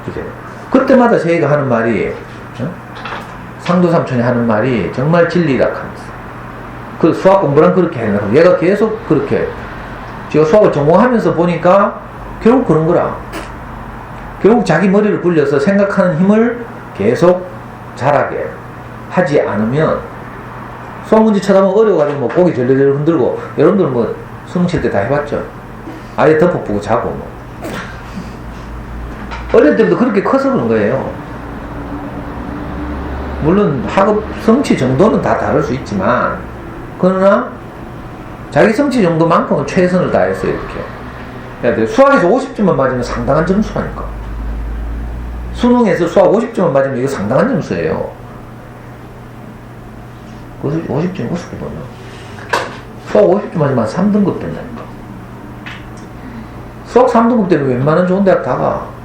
그제? 그때마다 세희가 하는 말이 상도 삼촌이 하는 말이 정말 진리라 하면서 그 수학 공부랑 그렇게 해놓고 얘가 계속 그렇게 제가 수학을 전공하면서 보니까 결국 그런 거라. 결국 자기 머리를 굴려서 생각하는 힘을 계속 자라게 하지 않으면 수학 문제 쳐다보면 어려워가지고 뭐 고개 절레절레 흔들고 여러분들 뭐 수능 칠 때 다 해봤죠. 아예 덮어보고 자고 뭐 어릴 때부터 그렇게 커서 그런 거예요. 물론 학업 성취 정도는 다 다를 수 있지만 그러나 자기 성취 정도만큼은 최선을 다했어요. 이렇게 해야 돼요. 수학에서 50점만 맞으면 상당한 점수라니까. 수능에서 수학 50점만 맞으면 이거 상당한 점수예요. 그래서 50점 우습거든요. 수학 50점 맞으면 3등급 된다니까. 수학 3등급 되면 웬만한 좋은 대학 다 가.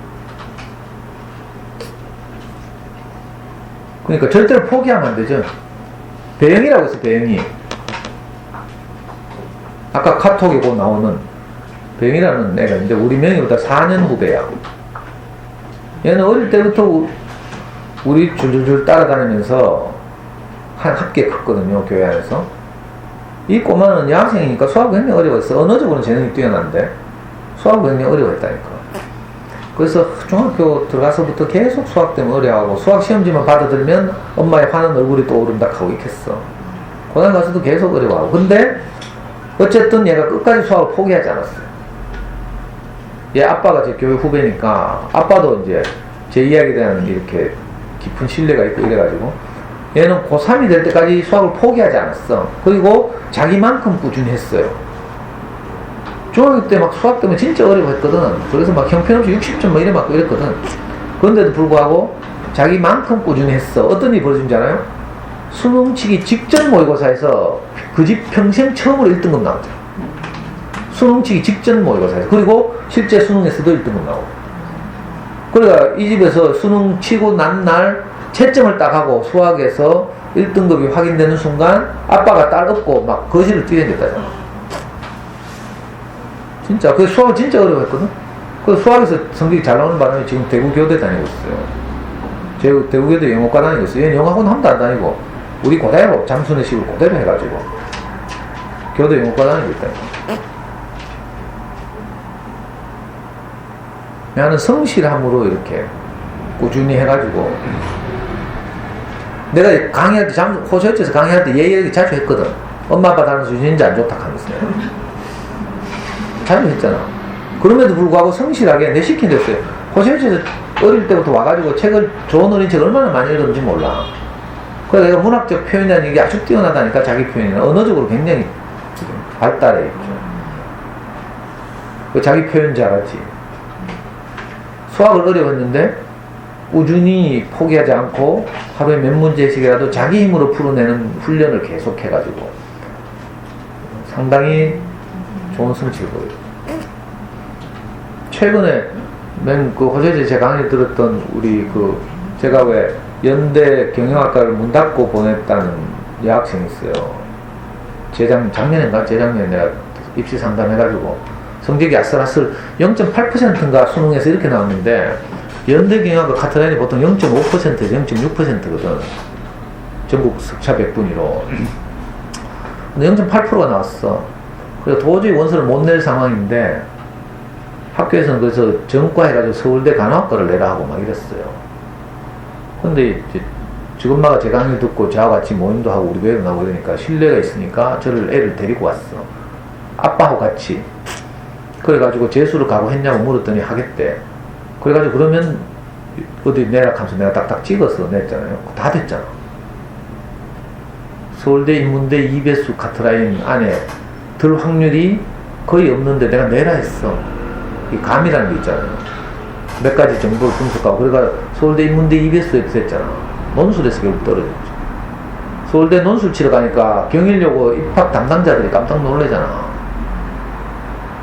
그러니까 절대로 포기하면 안 되죠. 배영이라고 해서 배영이. 아까 카톡에 곧 나오는 배영이라는 애가 있는데 우리 명희보다 4년 후배야. 얘는 어릴 때부터 우리 줄줄줄 따라다니면서 한 합계 컸거든요. 교회 안에서. 이 꼬마는 여학생이니까 수학이 굉장히 어려웠어. 언어적으로는 재능이 뛰어난데 수학이 굉장히 어려웠다니까. 그래서 중학교 들어가서부터 계속 수학 때문에 어려워하고 수학 시험지만 받아들면 엄마의 화난 얼굴이 떠오른다 하고 있겠어. 고등 가서도 계속 어려워하고. 근데 어쨌든 얘가 끝까지 수학을 포기하지 않았어요. 얘 아빠가 제 교육 후배니까 아빠도 이제 제 이야기에 대한 이렇게 깊은 신뢰가 있고 이래가지고 얘는 고3이 될 때까지 수학을 포기하지 않았어. 그리고 자기만큼 꾸준히 했어요. 중학교 때 막 수학 때문에 진짜 어려워했거든. 그래서 막 형편없이 60점 막 이래 맞고 이랬거든. 그런데도 불구하고 자기만큼 꾸준히 했어. 어떤 일이 벌어진지 알아요? 수능 치기 직전 모의고사에서 그 집 평생 처음으로 1등급 나왔죠. 수능 치기 직전 모의고사에서. 그리고 실제 수능에서도 1등급 나오고. 그러니까 이 집에서 수능 치고 난 날 채점을 딱 하고 수학에서 1등급이 확인되는 순간 아빠가 딸 업고 막 거실을 뛰어댕겼다잖아. 진짜 그 수학을 진짜 어려워했거든. 그 수학에서 성적이 잘 나오는 바람에 지금 대구교대 다니고 있어요. 대구교대 영어과 다니고 있어요. 얘는 영어학원 한 번도 안 다니고 우리 고대로 잠수내식으로 고대로 해가지고 교대 영어과 다니고 있다니까. 나는 성실함으로 이렇게 꾸준히 해가지고 내가 강의할 때 호수협지에서 강의할 때 얘 얘기 자주 했거든. 엄마 아빠 닮아서 유전자 안 좋다 하면서 자주 했잖아. 그럼에도 불구하고 성실하게 내 시킨 됐어요. 호수협지에서 어릴 때부터 와가지고 책을 좋은 어린 책을 얼마나 많이 읽었는지 몰라. 그래서 내가 문학적 표현이라는 게 아주 뛰어나다니까. 자기 표현이나 언어적으로 굉장히 발달해 있죠. 그 자기 표현 잘하지. 수학을 어려웠는데 꾸준히 포기하지 않고 하루에 몇 문제씩이라도 자기 힘으로 풀어내는 훈련을 계속해가지고 상당히 좋은 성취를 보여요. 최근에 그 호재제 제 강의 들었던 우리 그 제가 왜 연대 경영학과를 문 닫고 보냈다는 여학생이 있어요. 작년인가 재작년에 내가 입시 상담해가지고 성적이 아슬아슬 0.8%인가 수능에서 이렇게 나왔는데 연대 경영학과 카트라인이 보통 0.5%에서 0.6%거든. 전국 석차 100분위로. 근데 0.8%가 나왔어. 그래서 도저히 원서를 못 낼 상황인데 학교에서는 그래서 전과 해가지고 서울대 간호학과를 내라 하고 막 이랬어요. 근데 이제 지금 엄마가 제 강의 듣고 저하고 같이 모임도 하고 우리 교회도 나오고 그러니까 신뢰가 있으니까 저를 애를 데리고 왔어. 아빠하고 같이. 그래가지고 재수를 각오했냐고 물었더니 하겠대. 그래가지고 그러면 어디 내라 하면서 내가 딱딱 찍어서 냈잖아요. 다 됐잖아. 서울대 인문대 이배수 카트라인 안에 들 확률이 거의 없는데 내가 내라 했어. 이 감이라는 게 있잖아요. 몇 가지 정보를 분석하고. 그래가 서울대 인문대 이배수에 됐잖아. 논술에서 결국 떨어졌죠. 서울대 논술 치러 가니까 경일여고 입학 담당자들이 깜짝 놀래잖아.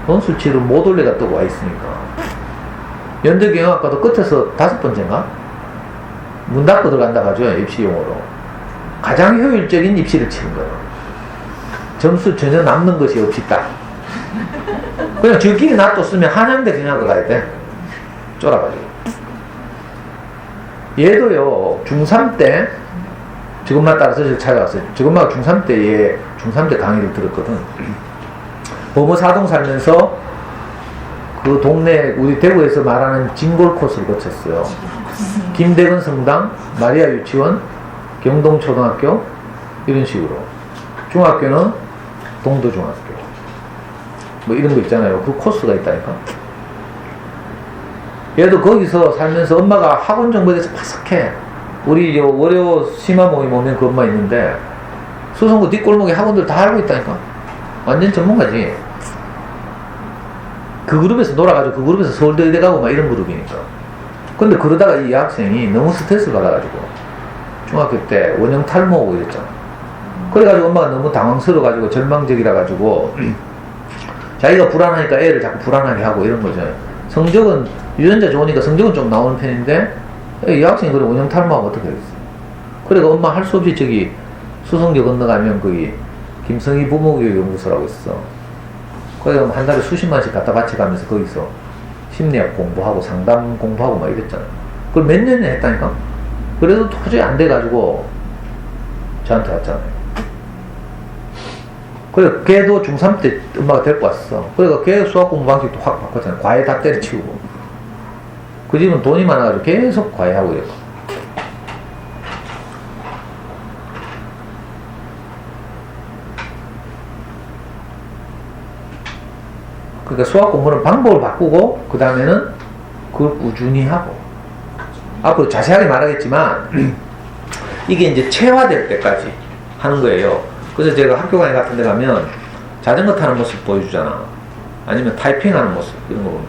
논술 치러 못 올려다 뜨고 와 있으니까. 연대 경영학과도 끝에서 5번째인가? 문 닫고 들어간다 가죠. 입시용어로. 가장 효율적인 입시를 치는 거예요. 점수 전혀 남는 것이 없이 딱. 그냥 저끼리 놔뒀으면 한양대 경영학과 가야 돼. 쫄아가지고. 얘도요, 중3 때, 지금만 따라서 저를 찾아왔어요. 지금만 중3 때 얘, 중3 때 강의를 들었거든. 범어사동 살면서 그 동네, 우리 대구에서 말하는 진골 코스를 거쳤어요. 김대근 성당, 마리아 유치원, 경동초등학교, 이런 식으로. 중학교는 동도중학교. 뭐 이런 거 있잖아요. 그 코스가 있다니까. 얘도 거기서 살면서 엄마가 학원 정보에 대해서 파삭해. 우리 월요 심화 모임 오면 그 엄마 있는데 수성구 뒷골목에 학원들 다 알고 있다니까. 완전 전문가지. 그 그룹에서 놀아가지고 그 그룹에서 서울대 의대 가고 막 이런 그룹이니까. 근데 그러다가 이 여학생이 너무 스트레스를 받아가지고 중학교 때 원형 탈모하고 이랬잖아. 그래가지고 엄마가 너무 당황스러워가지고 절망적이라 가지고 자기가 불안하니까 애를 자꾸 불안하게 하고 이런 거죠. 성적은 유전자 좋으니까 성적은 좀 나오는 편인데 이 학생이 그래 원형 탈모하고 어떻게 하겠어. 그래가 엄마 할 수 없이 저기 수성교 건너가면 거기 김성희 부모교육연구소라고 있어. 거기 한 달에 수십만씩 갖다 바쳐가면서 거기서 심리학 공부하고 상담 공부하고 막 이랬잖아. 그걸 몇 년이나 했다니까. 그래도 도저히 안 돼가지고 저한테 왔잖아요. 그래서 걔도 중3 때 엄마가 데리고 왔어. 그래서 걔 수학 공부 방식도 확 바꿨잖아. 과외 다 때려치우고. 그 집은 돈이 많아가지고 계속 과외하고 이랬고. 그러니까 수학 공부는 방법을 바꾸고 그 다음에는 그걸 꾸준히 하고 앞으로 자세하게 말하겠지만 이게 이제 체화될 때까지 하는 거예요. 그래서 제가 학교 강의 같은 데 가면 자전거 타는 모습 보여주잖아. 아니면 타이핑하는 모습 이런 거 보면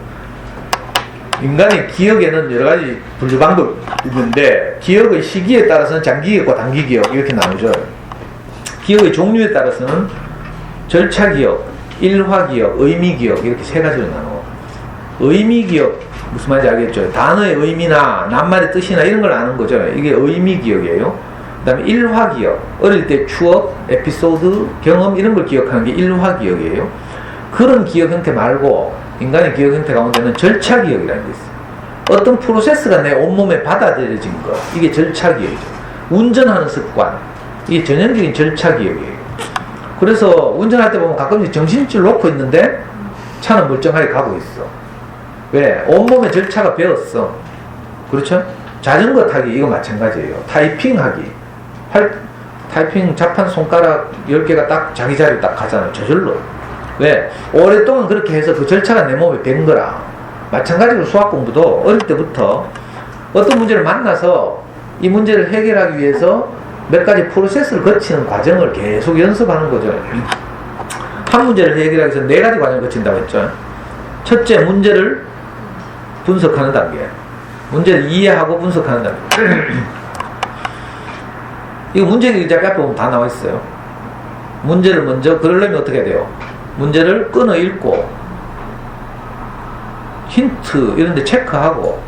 인간의 기억에는 여러 가지 분류 방법이 있는데 기억의 시기에 따라서는 장기 기억과 단기 기억 이렇게 나누죠. 기억의 종류에 따라서는 절차 기억, 일화 기억, 의미 기억 이렇게 세 가지로 나눠. 의미 기억 무슨 말인지 알겠죠? 단어의 의미나 낱말의 뜻이나 이런 걸 아는 거죠. 이게 의미 기억이에요. 그 다음에 일화 기억, 어릴 때 추억, 에피소드, 경험 이런 걸 기억하는 게 일화 기억이에요. 그런 기억 형태 말고 인간의 기억 형태 가운데는 절차 기억이라는 게 있어요. 어떤 프로세스가 내 온몸에 받아들여진 것, 이게 절차 기억이죠. 운전하는 습관, 이게 전형적인 절차 기억이에요. 그래서 운전할 때 보면 가끔씩 정신줄 놓고 있는데 차는 멀쩡하게 가고 있어. 왜? 온몸에 절차가 배었어. 그렇죠? 자전거 타기 이거 마찬가지예요. 타이핑하기. 타이핑 자판 손가락 10개가 딱 자기 자리에 딱 가잖아요. 저절로. 왜? 오랫동안 그렇게 해서 그 절차가 내 몸에 밴 거라. 마찬가지로 수학 공부도 어릴 때부터 어떤 문제를 만나서 이 문제를 해결하기 위해서 몇 가지 프로세스를 거치는 과정을 계속 연습하는 거죠. 한 문제를 해결하기 위해서 4가지 과정을 거친다고 했죠. 첫째, 문제를 분석하는 단계. 문제를 이해하고 분석하는 단계. 이거 문제기 일자리 앞에 보면 다 나와 있어요. 문제를 먼저, 그러려면 어떻게 해야 돼요? 문제를 끊어 읽고, 힌트, 이런 데 체크하고,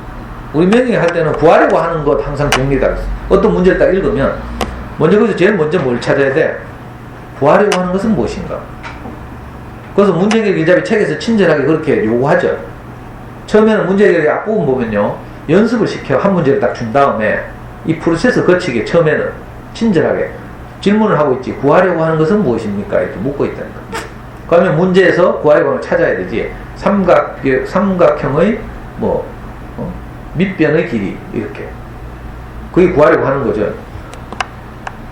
우리 명예 할 때는 구하려고 하는 것 항상 정리다. 어떤 문제를 딱 읽으면, 먼저 거기서 제일 먼저 뭘 찾아야 돼? 구하려고 하는 것은 무엇인가? 그래서 문제기록 일자리 책에서 친절하게 그렇게 요구하죠. 처음에는 문제기록 앞부분 보면요, 연습을 시켜. 한 문제를 딱 준 다음에 이 프로세스 거치게 처음에는 친절하게 질문을 하고 있지. 구하려고 하는 것은 무엇입니까? 이렇게 묻고 있다니까. 그러면 문제에서 구하려고 하는 걸 찾아야 되지. 삼각형의 밑변의 길이 이렇게. 그게 구하려고 하는 거죠.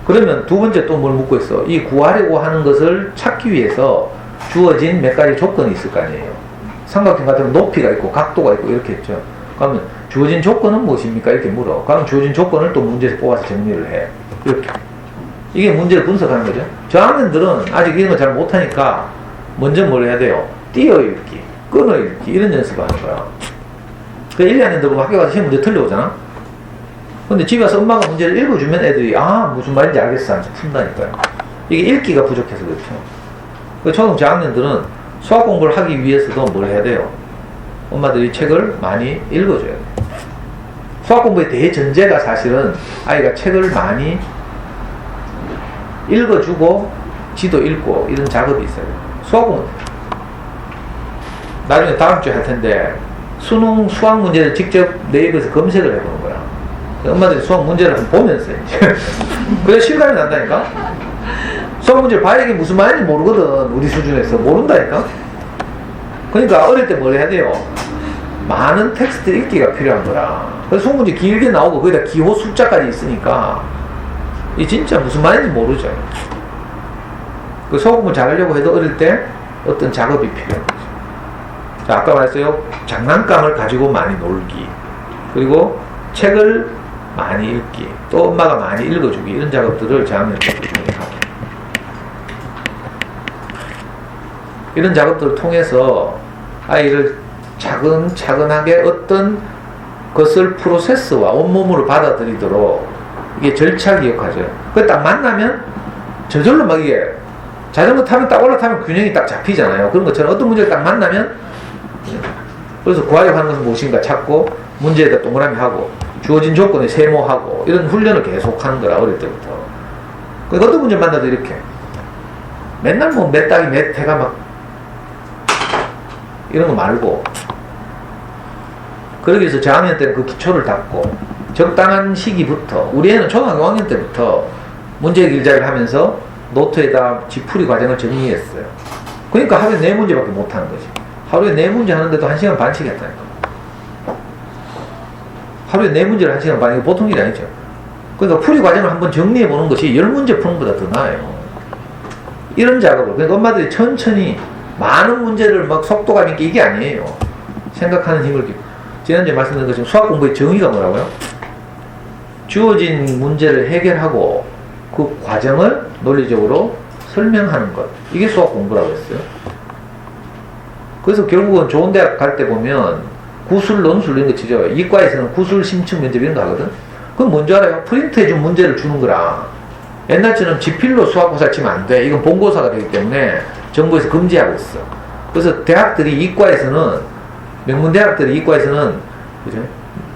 그러면 두 번째 또 뭘 묻고 있어? 이 구하려고 하는 것을 찾기 위해서 주어진 몇 가지 조건이 있을 거 아니에요. 삼각형 같은 높이가 있고 각도가 있고 이렇게 했죠. 그러면 주어진 조건은 무엇입니까? 이렇게 물어. 그럼 주어진 조건을 또 문제에서 뽑아서 정리를 해. 이렇게. 이게 문제를 분석하는 거죠. 저학년들은 아직 이런 거 잘 못하니까 먼저 뭘 해야 돼요? 띄어 읽기, 끊어 읽기 이런 연습을 하는 거야. 그 1, 2학년들 보면 학교 가서 시험 문제 틀려오잖아. 근데 집에 와서 엄마가 문제를 읽어주면 애들이 무슨 말인지 알겠어 하면서 푼다니까요. 이게 읽기가 부족해서 그렇죠. 그 초등 저학년들은 수학 공부를 하기 위해서도 뭘 해야 돼요? 엄마들이 책을 많이 읽어줘야 돼요. 수학 공부의 대전제가 사실은 아이가 책을 많이 읽어주고 지도 읽고 이런 작업이 있어요. 수학 공부 나중에 다음 주에 할 텐데 수능 수학 문제를 직접 네이버에서 검색을 해보는 거야. 엄마들이 수학 문제를 보면서 그래 실감이 난다니까. 수학 문제를 봐야 이게 무슨 말인지 모르거든. 우리 수준에서 모른다니까. 그러니까 어릴 때 뭘 해야 돼요? 많은 텍스트 읽기가 필요한 거라. 그래서 수학 문제 길게 나오고 거기다 기호 숫자까지 있으니까 이 진짜 무슨 말인지 모르죠. 그 수학 공부 잘하려고 해도 어릴 때 어떤 작업이 필요한 거죠. 자, 아까 말했어요. 장난감을 가지고 많이 놀기, 그리고 책을 많이 읽기, 또 엄마가 많이 읽어주기 이런 작업들을 저학년 때 하고 이런 작업들을 통해서 아이를 차근차근하게 어떤 것을 프로세스와 온몸으로 받아들이도록 이게 절차 기억하죠. 그걸 딱 만나면 저절로 막 이게 자전거 타면 딱 올라타면 균형이 딱 잡히잖아요. 그런 것처럼 어떤 문제를 딱 만나면 그래서 구하려고 하는 것은 무엇인가 찾고 문제에다 동그라미 하고 주어진 조건에 세모하고 이런 훈련을 계속 하는 거라 어릴 때부터. 그러니까 어떤 문제 만나도 이렇게 맨날 뭐 몇 딱이 몇 해가 막 이런 거 말고 그러기 위해서 저학년 때는 그 기초를 닦고 적당한 시기부터 우리 애는 초등학교 5학년 때부터 문제 일자리를 하면서 노트에다 지풀이 과정을 정리했어요. 그러니까 하루에 4문제밖에 못하는 거지. 하루에 4문제 하는데도 1시간 반씩 했다니까. 하루에 4문제를 1시간 반, 이거 보통 일이 아니죠. 그러니까 풀이 과정을 한번 정리해보는 것이 10문제 푸는 것보다 더 나아요. 이런 작업을. 그러니까 엄마들이 천천히 많은 문제를 막 속도감 있게, 이게 아니에요. 생각하는 힘을 기울이고. 지난주에 말씀드린 것처럼 수학 공부의 정의가 뭐라고요? 주어진 문제를 해결하고 그 과정을 논리적으로 설명하는 것. 이게 수학 공부라고 했어요. 그래서 결국은 좋은 대학 갈 때 보면 구술, 논술 이런 거 치죠. 이과에서는 구술, 심층, 면접 이런 거 하거든. 그건 뭔지 알아요? 프린트해준 문제를 주는 거라. 옛날처럼 지필로 수학고사 치면 안 돼. 이건 본고사가 되기 때문에 정부에서 금지하고 있어. 그래서 대학들이 이과에서는, 명문대학들이 이과에서는, 그죠?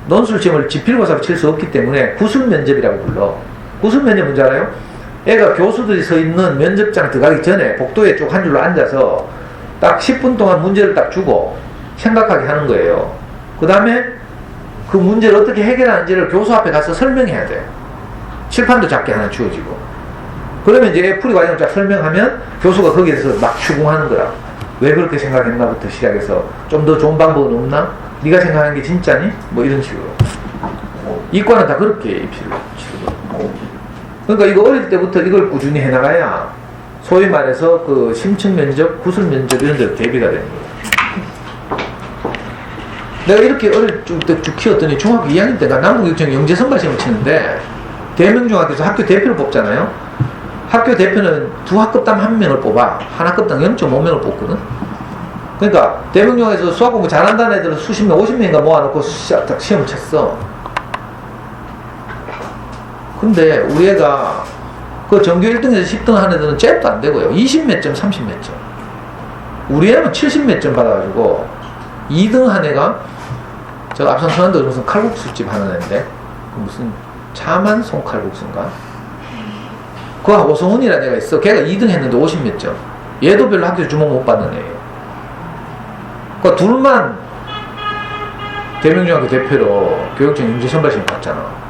논술 시험을 지필고사로 칠 수 없기 때문에 구술 면접이라고 불러. 구술 면접 뭔지 알아요? 애가 교수들이 서 있는 면접장 들어가기 전에 복도에 쭉 한 줄로 앉아서 딱 10분 동안 문제를 딱 주고 생각하게 하는 거예요. 그 다음에 그 문제를 어떻게 해결하는지를 교수 앞에 가서 설명해야 돼. 칠판도 작게 하나 주어지고. 그러면 이제 풀이 과정을 쫙 설명하면 교수가 거기에서 막 추궁하는 거라. 왜 그렇게 생각했나부터 시작해서 좀 더 좋은 방법은 없나? 네가 생각하는 게 진짜니? 뭐 이런 식으로. 이과는 다 그렇게 입시를 치고. 그러니까 이거 어릴 때부터 이걸 꾸준히 해나가야 소위 말해서 그 심층 면접, 구술 면접 이런 데로 대비가 되는 거예요. 내가 이렇게 어릴 때 쭉 키웠더니 중학교 2학년 때가 남북육청 영재 선발 시험을 치는데 대명중학교에서 학교 대표를 뽑잖아요. 학교 대표는 두 학급당 1명을 뽑아. 한 학급당 0.5명을 뽑거든. 그러니까 대명중학교에서 수학 공부 잘한다는 애들은 수십 명, 50명인가 모아놓고 시험을 쳤어. 근데 우리 애가 그 전교 1등에서 10등 한 애들은 잽도 안 되고요. 20 몇 점, 30 몇 점. 우리 애는 70 몇 점 받아가지고 2등 한 애가 저 앞선 서안도 무슨 칼국수집 하는 애인데 그 무슨 차만 송칼국수인가? 그 오성훈이라는 애가 있어. 걔가 2등 했는데 50 몇 점. 얘도 별로 학교 주목 못 받는 애예요. 그 둘만 대명중학교 대표로 교육청 영재선발시험 갔잖아.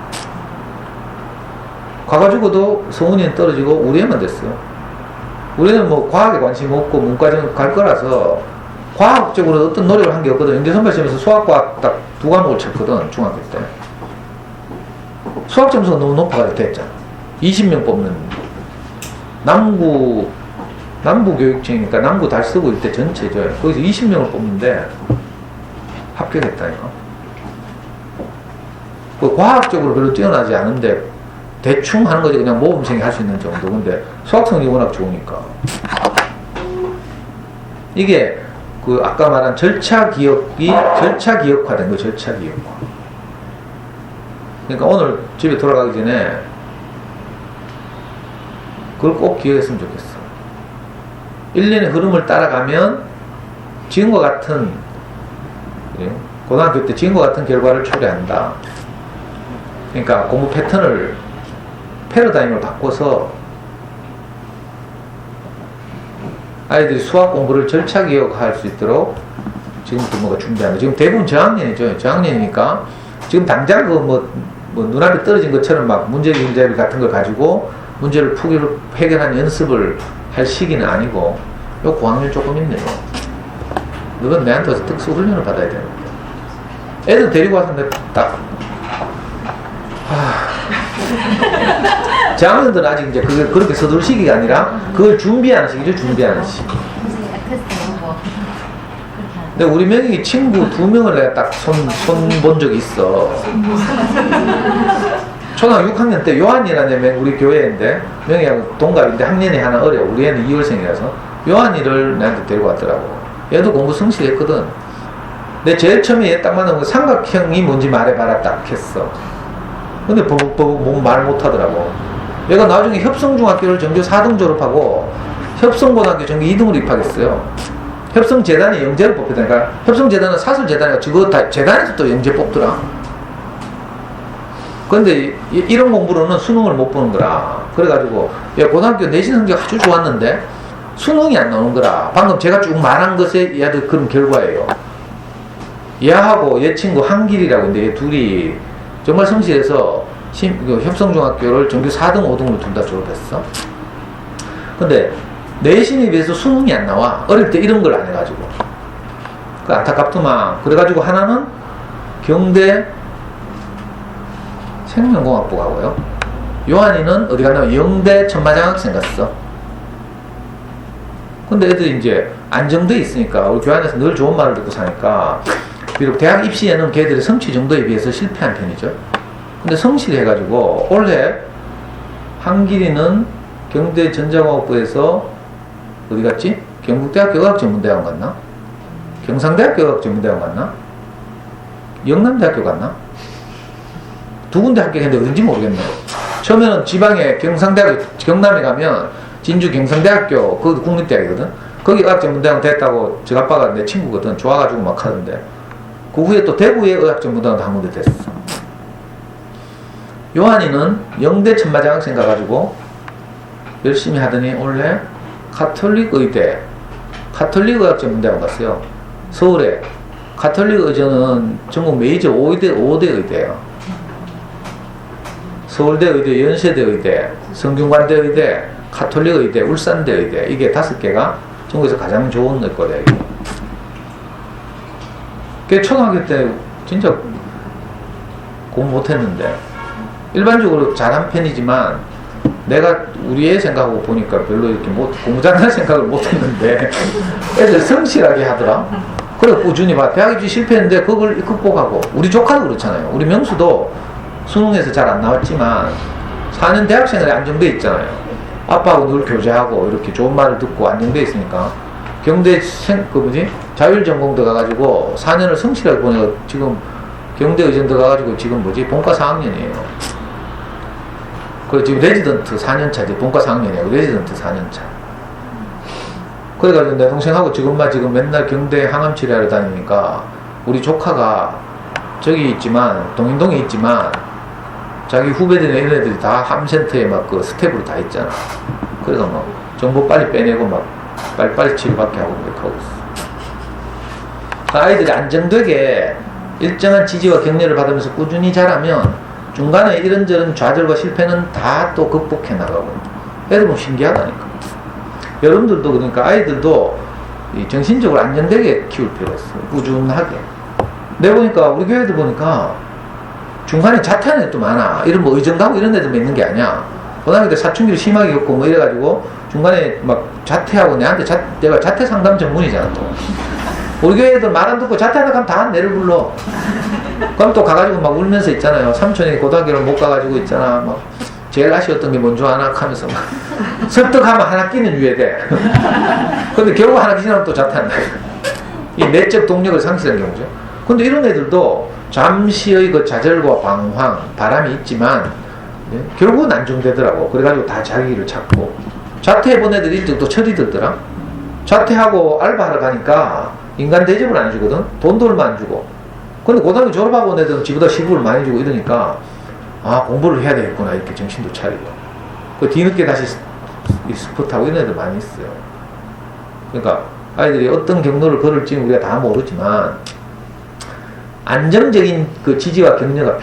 가가지고도 성훈이는 떨어지고 우리 애만 됐어요. 우리는 뭐 과학에 관심 없고 문과정 갈 거라서 과학적으로 어떤 노력을 한 게 없거든. 영재선발시험에서 수학과학 딱 2과목을 쳤거든, 중학교 때. 수학 점수가 너무 높아가지고 됐잖아. 20명 뽑는 남부교육청이니까 남구 달서구 일대 전체죠. 거기서 20명을 뽑는데 합격했다니까. 그 과학적으로 별로 뛰어나지 않은데 대충 하는 거지. 그냥 모범생이 할 수 있는 정도. 근데 수학 성적이 워낙 좋으니까. 이게 그 아까 말한 절차 기억화된 거. 절차 기억화. 그러니까 오늘 집에 돌아가기 전에 그걸 꼭 기억했으면 좋겠어. 1년의 흐름을 따라가면 지금과 같은, 고등학교 때 지금과 같은 결과를 초래한다. 그러니까 공부 패러다임을 바꿔서 아이들이 수학 공부를 절차 기억할 수 있도록 지금부터 뭐가 준비하는. 지금 대부분 저학년이죠. 저학년이니까 지금 당장 그 뭐 눈앞에 떨어진 것처럼 막 문제집 같은 걸 가지고 문제를 풀기로 해결하는 연습을 할 시기는 아니고 요 고학년 조금 있네요. 너는 내한테 와서 특수 훈련을 받아야 되는데. 애들 데리고 와서 내가 딱 저학년들은 아직 이제 그렇게 서둘 시기가 아니라 그걸 준비하는 시기죠. 준비하는 시기. 근데 우리 명희 친구 2명을 내가 딱 손 본 적이 있어. 초등학교 6학년 때 요한이라는 애 우리 교회인데 명희하고 동갑인데 학년이 하나 어려. 우리 애는 2월생이라서 요한이를 내한테 데리고 왔더라고. 얘도 공부 성실했거든. 근데 제일 처음에 얘 딱 만나면 삼각형이 뭔지 말해봐라 딱 했어. 근데 버벅버벅 말 못하더라고. 얘가 나중에 협성중학교를 전교 4등 졸업하고 협성고등학교 전교 2등으로 입학했어요. 협성재단이 영재를 뽑히다니까. 협성재단은 사설재단이가 저거 다 재단에서 또 영재 뽑더라. 그런데 이런 공부로는 수능을 못 보는 거라. 그래가지고 얘 고등학교 내신 성적 아주 좋았는데 수능이 안 나오는 거라. 방금 제가 쭉 말한 것에 얘들 그런 결과예요. 얘하고 얘 친구 한길이라고 있는데 얘 둘이 정말 성실해서 협성중학교를 전교 4등, 5등으로 둘 다 졸업했어. 근데 내신에 비해서 수능이 안 나와. 어릴 때 이런 걸 안 해가지고. 그 안타깝더만. 그래가지고 하나는 경대 생명공학부가고요. 요한이는 어디 갔냐면 영대 천마장학생 갔어. 근데 애들이 이제 안정돼 있으니까 우리 교환에서 늘 좋은 말을 듣고 사니까 비록 대학 입시에는 걔들의 성취 정도에 비해서 실패한 편이죠. 근데 성실히 해가지고 올해 한길이는 경대 전자공학부에서 어디 갔지? 경북대학교 의학전문대학원 갔나? 경상대학교 의학전문대학원 갔나? 영남대학교 갔나? 두 군데 합격했는데 어딘지 모르겠네. 처음에는 지방에 경상대학교, 경남에 가면 진주 경상대학교, 그 국립대학이거든. 거기 의학전문대학원 됐다고 저 아빠가 내 친구거든. 좋아가지고 막 하던데. 그 후에 또 대구에 의학전문대학원 한 군데 됐어. 요한이는 영대 천마장학생 가가지고 열심히 하더니 원래 가톨릭 의대, 가톨릭 의학전문대학원 갔어요. 서울에. 가톨릭 의대는 전국 메이저 5대 의대예요. 서울대 의대, 연세대 의대, 성균관대 의대, 가톨릭 의대, 울산대 의대, 이게 5개가 전국에서 가장 좋은 의과대예요. 걔 초등학교 때 진짜 공부 못했는데 일반적으로 잘한 편이지만 내가 우리 애 생각하고 보니까 별로 이렇게 공부 잘하는 생각을 못했는데 애들 성실하게 하더라. 그래 꾸준히 봐. 대학 입시 실패했는데 그걸 극복하고. 우리 조카도 그렇잖아요. 우리 명수도 수능에서 잘 안 나왔지만 4년 대학생활이 안정돼 있잖아요. 아빠하고 늘 교제하고 이렇게 좋은 말을 듣고 안정돼 있으니까 경대 자율전공 들어가가지고 4년을 성실하게 보내고 지금 경대 의전 들어가가지고 지금 본과 4학년이에요. 그리고 지금 레지던트 4년차지. 본과 4학년이에요. 레지던트 4년차. 그래가지고 내 동생하고 지금 맨날 경대 항암 치료하러 다니니까 우리 조카가 저기 있지만 동인동에 있지만 자기 후배들이나 이런 애들이 다 함센터에 막 그 스텝으로 다 있잖아. 그래서 막 정보 빨리 빼내고 막 빨리빨리 치료받게 하고 그렇게 하고 있어. 그러니까 아이들이 안정되게 일정한 지지와 격려를 받으면서 꾸준히 자라면 중간에 이런저런 좌절과 실패는 다 또 극복해 나가고. 애들 보면 신기하다니까. 여러분들도 그러니까 아이들도 이 정신적으로 안정되게 키울 필요가 있어요. 꾸준하게. 내가 보니까 우리 교회들 보니까 중간에 자퇴하는 애도 많아. 이런 뭐 의정 가고 이런 애들만 있는 게 아니야. 고등학교 때 사춘기를 심하게 겪고 뭐 이래가지고 중간에 막 자퇴하고 내가 자퇴 상담 전문이잖아 또. 우리 교회 애들 말 안 듣고 자퇴하다 가면 다 내를 불러. 그럼 또 가가지고 막 울면서 있잖아요. 삼촌이 고등학교를 못 가가지고 있잖아. 막 제일 아쉬웠던 게 뭔지 아나 하면서 막 설득하면 한 학기는 유예돼. 근데 결국 한 학기 지나면 또 자퇴한다. 이 내적 동력을 상실한 경우죠. 근데 이런 애들도 잠시의 그 좌절과 방황, 바람이 있지만 결국은 안정되더라고. 그래가지고 다 자기 길을 찾고. 자퇴해본 애들이 일찍 또 철이 들더라. 자퇴하고 알바하러 가니까 인간 대접을 안 주거든. 돈도 얼마 안 주고. 근데 고등학교 졸업하고 온 애들은 지보다 시급을 많이 주고 이러니까 아 공부를 해야 되겠구나 이렇게 정신도 차리고. 그 뒤늦게 다시 스포트하고 이런 애들 많이 있어요. 그러니까 아이들이 어떤 경로를 걸을지는 우리가 다 모르지만 안정적인 그 지지와 격려가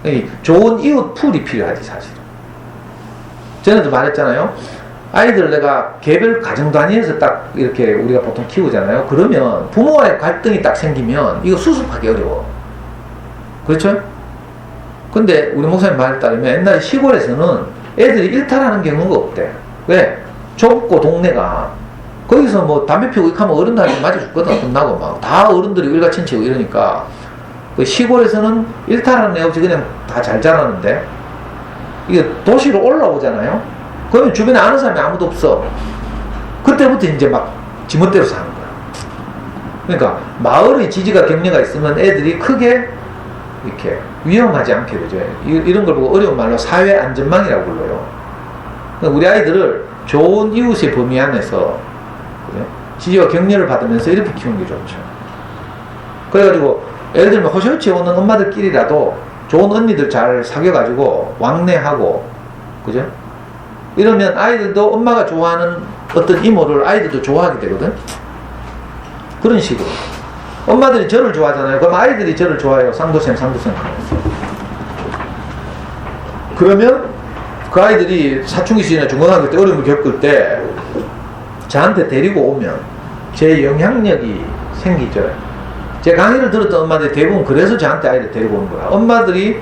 필요해요. 좋은 이웃 풀이 필요하지 사실은. 전에도 말했잖아요. 아이들 내가 개별 가정 단위에서 딱 이렇게 우리가 보통 키우잖아요. 그러면 부모와의 갈등이 딱 생기면 이거 수습하기 어려워. 그렇죠? 근데 우리 목사님 말에 따르면 옛날에 시골에서는 애들이 일탈하는 경우가 없대. 왜? 좁고 동네가 거기서 뭐 담배 피우고 이렇게 하면 어른들한테 맞아 죽거든. 끝나고 막 다 어른들이 일가친치고 이러니까 그 시골에서는 일탈하는 애 없이 그냥 다 잘 자라는데 이게 도시로 올라오잖아요. 그러면 주변에 아는 사람이 아무도 없어. 그때부터 이제 막 지멋대로 사는 거야. 그러니까 마을의 지지가 격려가 있으면 애들이 크게 이렇게 위험하지 않게 되죠. 이런 걸 보고 어려운 말로 사회 안전망이라고 불러요. 그러니까 우리 아이들을 좋은 이웃의 범위 안에서 지지와 격려를 받으면서 이렇게 키우는 게 좋죠. 그래가지고 예를 들면 호시호치 오는 엄마들끼리라도 좋은 언니들 잘 사귀어가지고 왕래하고 그죠? 이러면 아이들도 엄마가 좋아하는 어떤 이모를 아이들도 좋아하게 되거든. 그런 식으로 엄마들이 저를 좋아하잖아요. 그럼 아이들이 저를 좋아해요. 상도쌤 하면서. 그러면 그 아이들이 사춘기 시절이나 중고등학교 때 어려움을 겪을 때 저한테 데리고 오면 제 영향력이 생기죠. 제 강의를 들었던 엄마들이 대부분 그래서 저한테 아이를 데리고 오는 거야. 엄마들이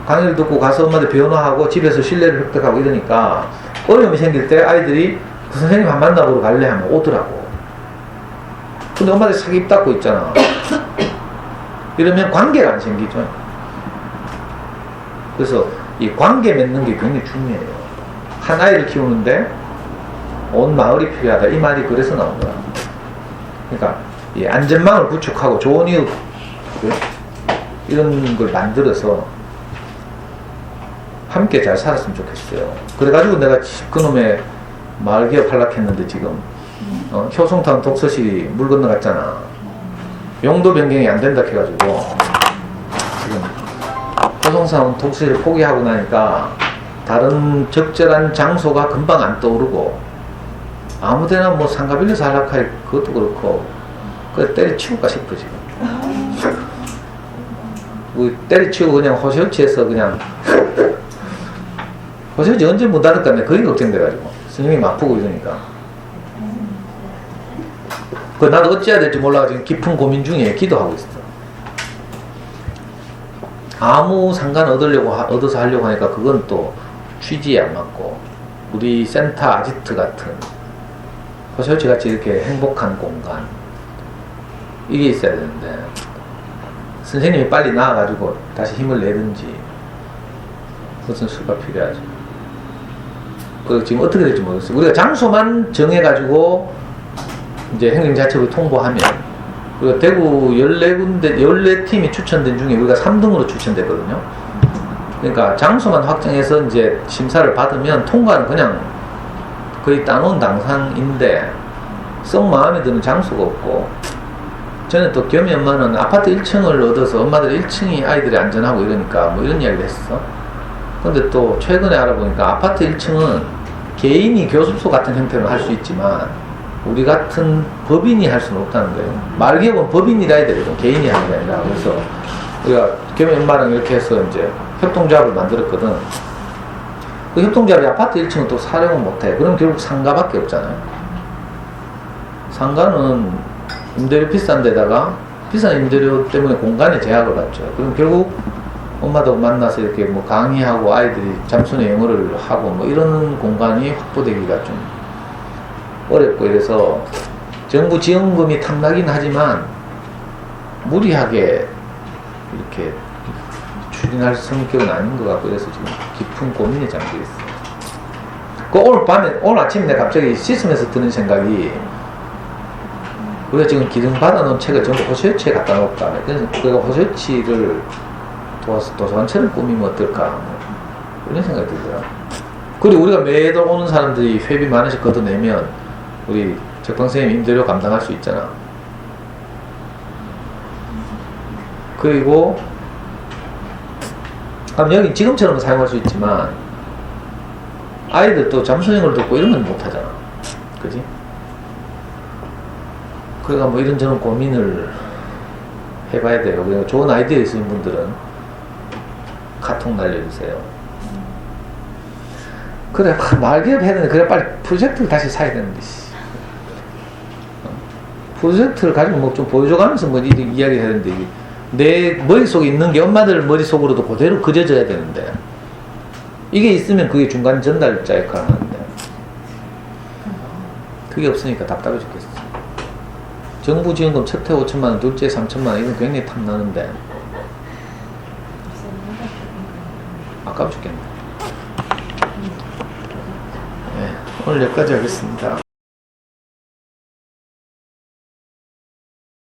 강의를 듣고 가서 엄마들 변호하고 집에서 신뢰를 획득하고 이러니까 어려움이 생길 때 아이들이 그 선생님 한 만나보러 갈래 하면 오더라고. 근데 엄마들이 싹 입 닫고 있잖아. 이러면 관계가 안 생기죠. 그래서 이 관계 맺는 게 굉장히 중요해요. 한 아이를 키우는데 온 마을이 필요하다. 이 말이 그래서 나온 거야. 그러니까 이 안전망을 구축하고 좋은 이웃 이런 걸 만들어서 함께 잘 살았으면 좋겠어요. 그래가지고 내가 그놈의 마을 기업 하락했는데 지금 효성타운 독서실이 물 건너갔잖아. 용도 변경이 안 된다 해가지고 지금 효성타운 독서실을 포기하고 나니까 다른 적절한 장소가 금방 안 떠오르고 아무데나 뭐 상가 빌려서 하락할 그것도 그렇고 그 때려치울까 싶어 지금. 때려치우고 그냥 호시호치해서 그냥 호시호치 언제 못 닫을까 내가 그게 걱정돼가지고 스님이 아프고 이러니까 그 나도 어찌해야 될지 몰라가지고 깊은 고민 중에 기도하고 있어. 아무 상관 얻어서 하려고 하니까 그건 또 취지에 안 맞고 우리 센터 아지트 같은 호시호치 같이 이렇게 행복한 공간 이게 있어야 되는데 선생님이 빨리 나와가지고 다시 힘을 내든지 무슨 수가 필요하죠. 그 지금 어떻게 될지 모르겠어요. 우리가 장소만 정해가지고 이제 행정자치로 통보하면 우리가 대구 14군데 14팀이 추천된 중에 우리가 3등으로 추천됐거든요. 그러니까 장소만 확정해서 이제 심사를 받으면 통과는 그냥 거의 따놓은 당상인데 썩 마음에 드는 장소가 없고 저는 또 겸이 엄마는 아파트 1층을 얻어서 엄마들 1층이 아이들이 안전하고 이러니까 뭐 이런 이야기를 했어. 근데 또 최근에 알아보니까 아파트 1층은 개인이 교습소 같은 형태로 할 수 있지만 우리 같은 법인이 할 수는 없다는 거예요. 말기업은 법인이라 해야 되거든. 개인이 하는 게 아니라. 그래서 우리가 겸이 엄마랑 이렇게 해서 이제 협동조합을 만들었거든. 그 협동조합이 아파트 1층은 또 사용을 못해. 그럼 결국 상가밖에 없잖아요. 상가는 임대료 비싼 데다가 비싼 임대료 때문에 공간에 제약을 받죠. 그럼 결국 엄마도 만나서 이렇게 뭐 강의하고 아이들이 잠수내 영어를 하고 뭐 이런 공간이 확보되기가 좀 어렵고 이래서 정부 지원금이 탐나긴 하지만 무리하게 이렇게 추진할 성격은 아닌 것 같고 그래서 지금 깊은 고민에 잠겨 있어요. 그 오늘 아침에 내가 갑자기 씻으면서 드는 생각이 우리가 지금 기증 받아놓은 책을 전부 호시호치에 갖다 놓을까. 그래서 그가 호시호치를 도와서 도서관처럼 꾸미면 어떨까. 뭐 이런 생각이 들더라. 그리고 우리가 매달 오는 사람들이 회비 만 원씩 걷어내면 우리 적방선생님 임대료 감당할 수 있잖아. 그리고 여기 지금처럼 사용할 수 있지만 아이들 또 잠수령을 듣고 이런 건 못하잖아. 그지? 그러니까 뭐 이런저런 고민을 해봐야 돼요. 그러니까 좋은 아이디어 있으신 분들은 카톡 날려주세요. 그래, 말기업 해야 되는데, 그래, 빨리 프로젝트를 다시 사야 되는데, 프로젝트를 가지고 뭐 좀 보여줘가면서 뭐 이야기 해야 되는데, 내 머릿속에 있는 게 엄마들 머릿속으로도 그대로 그려져야 되는데, 이게 있으면 그게 중간 전달자 역할을 하는데, 그게 없으니까 답답해 죽겠어. 정부 지원금 첫해 5천만원, 둘째 3천만원, 이건 굉장히 탐나는데, 아까워 죽겠네. 네, 오늘 여기까지 하겠습니다.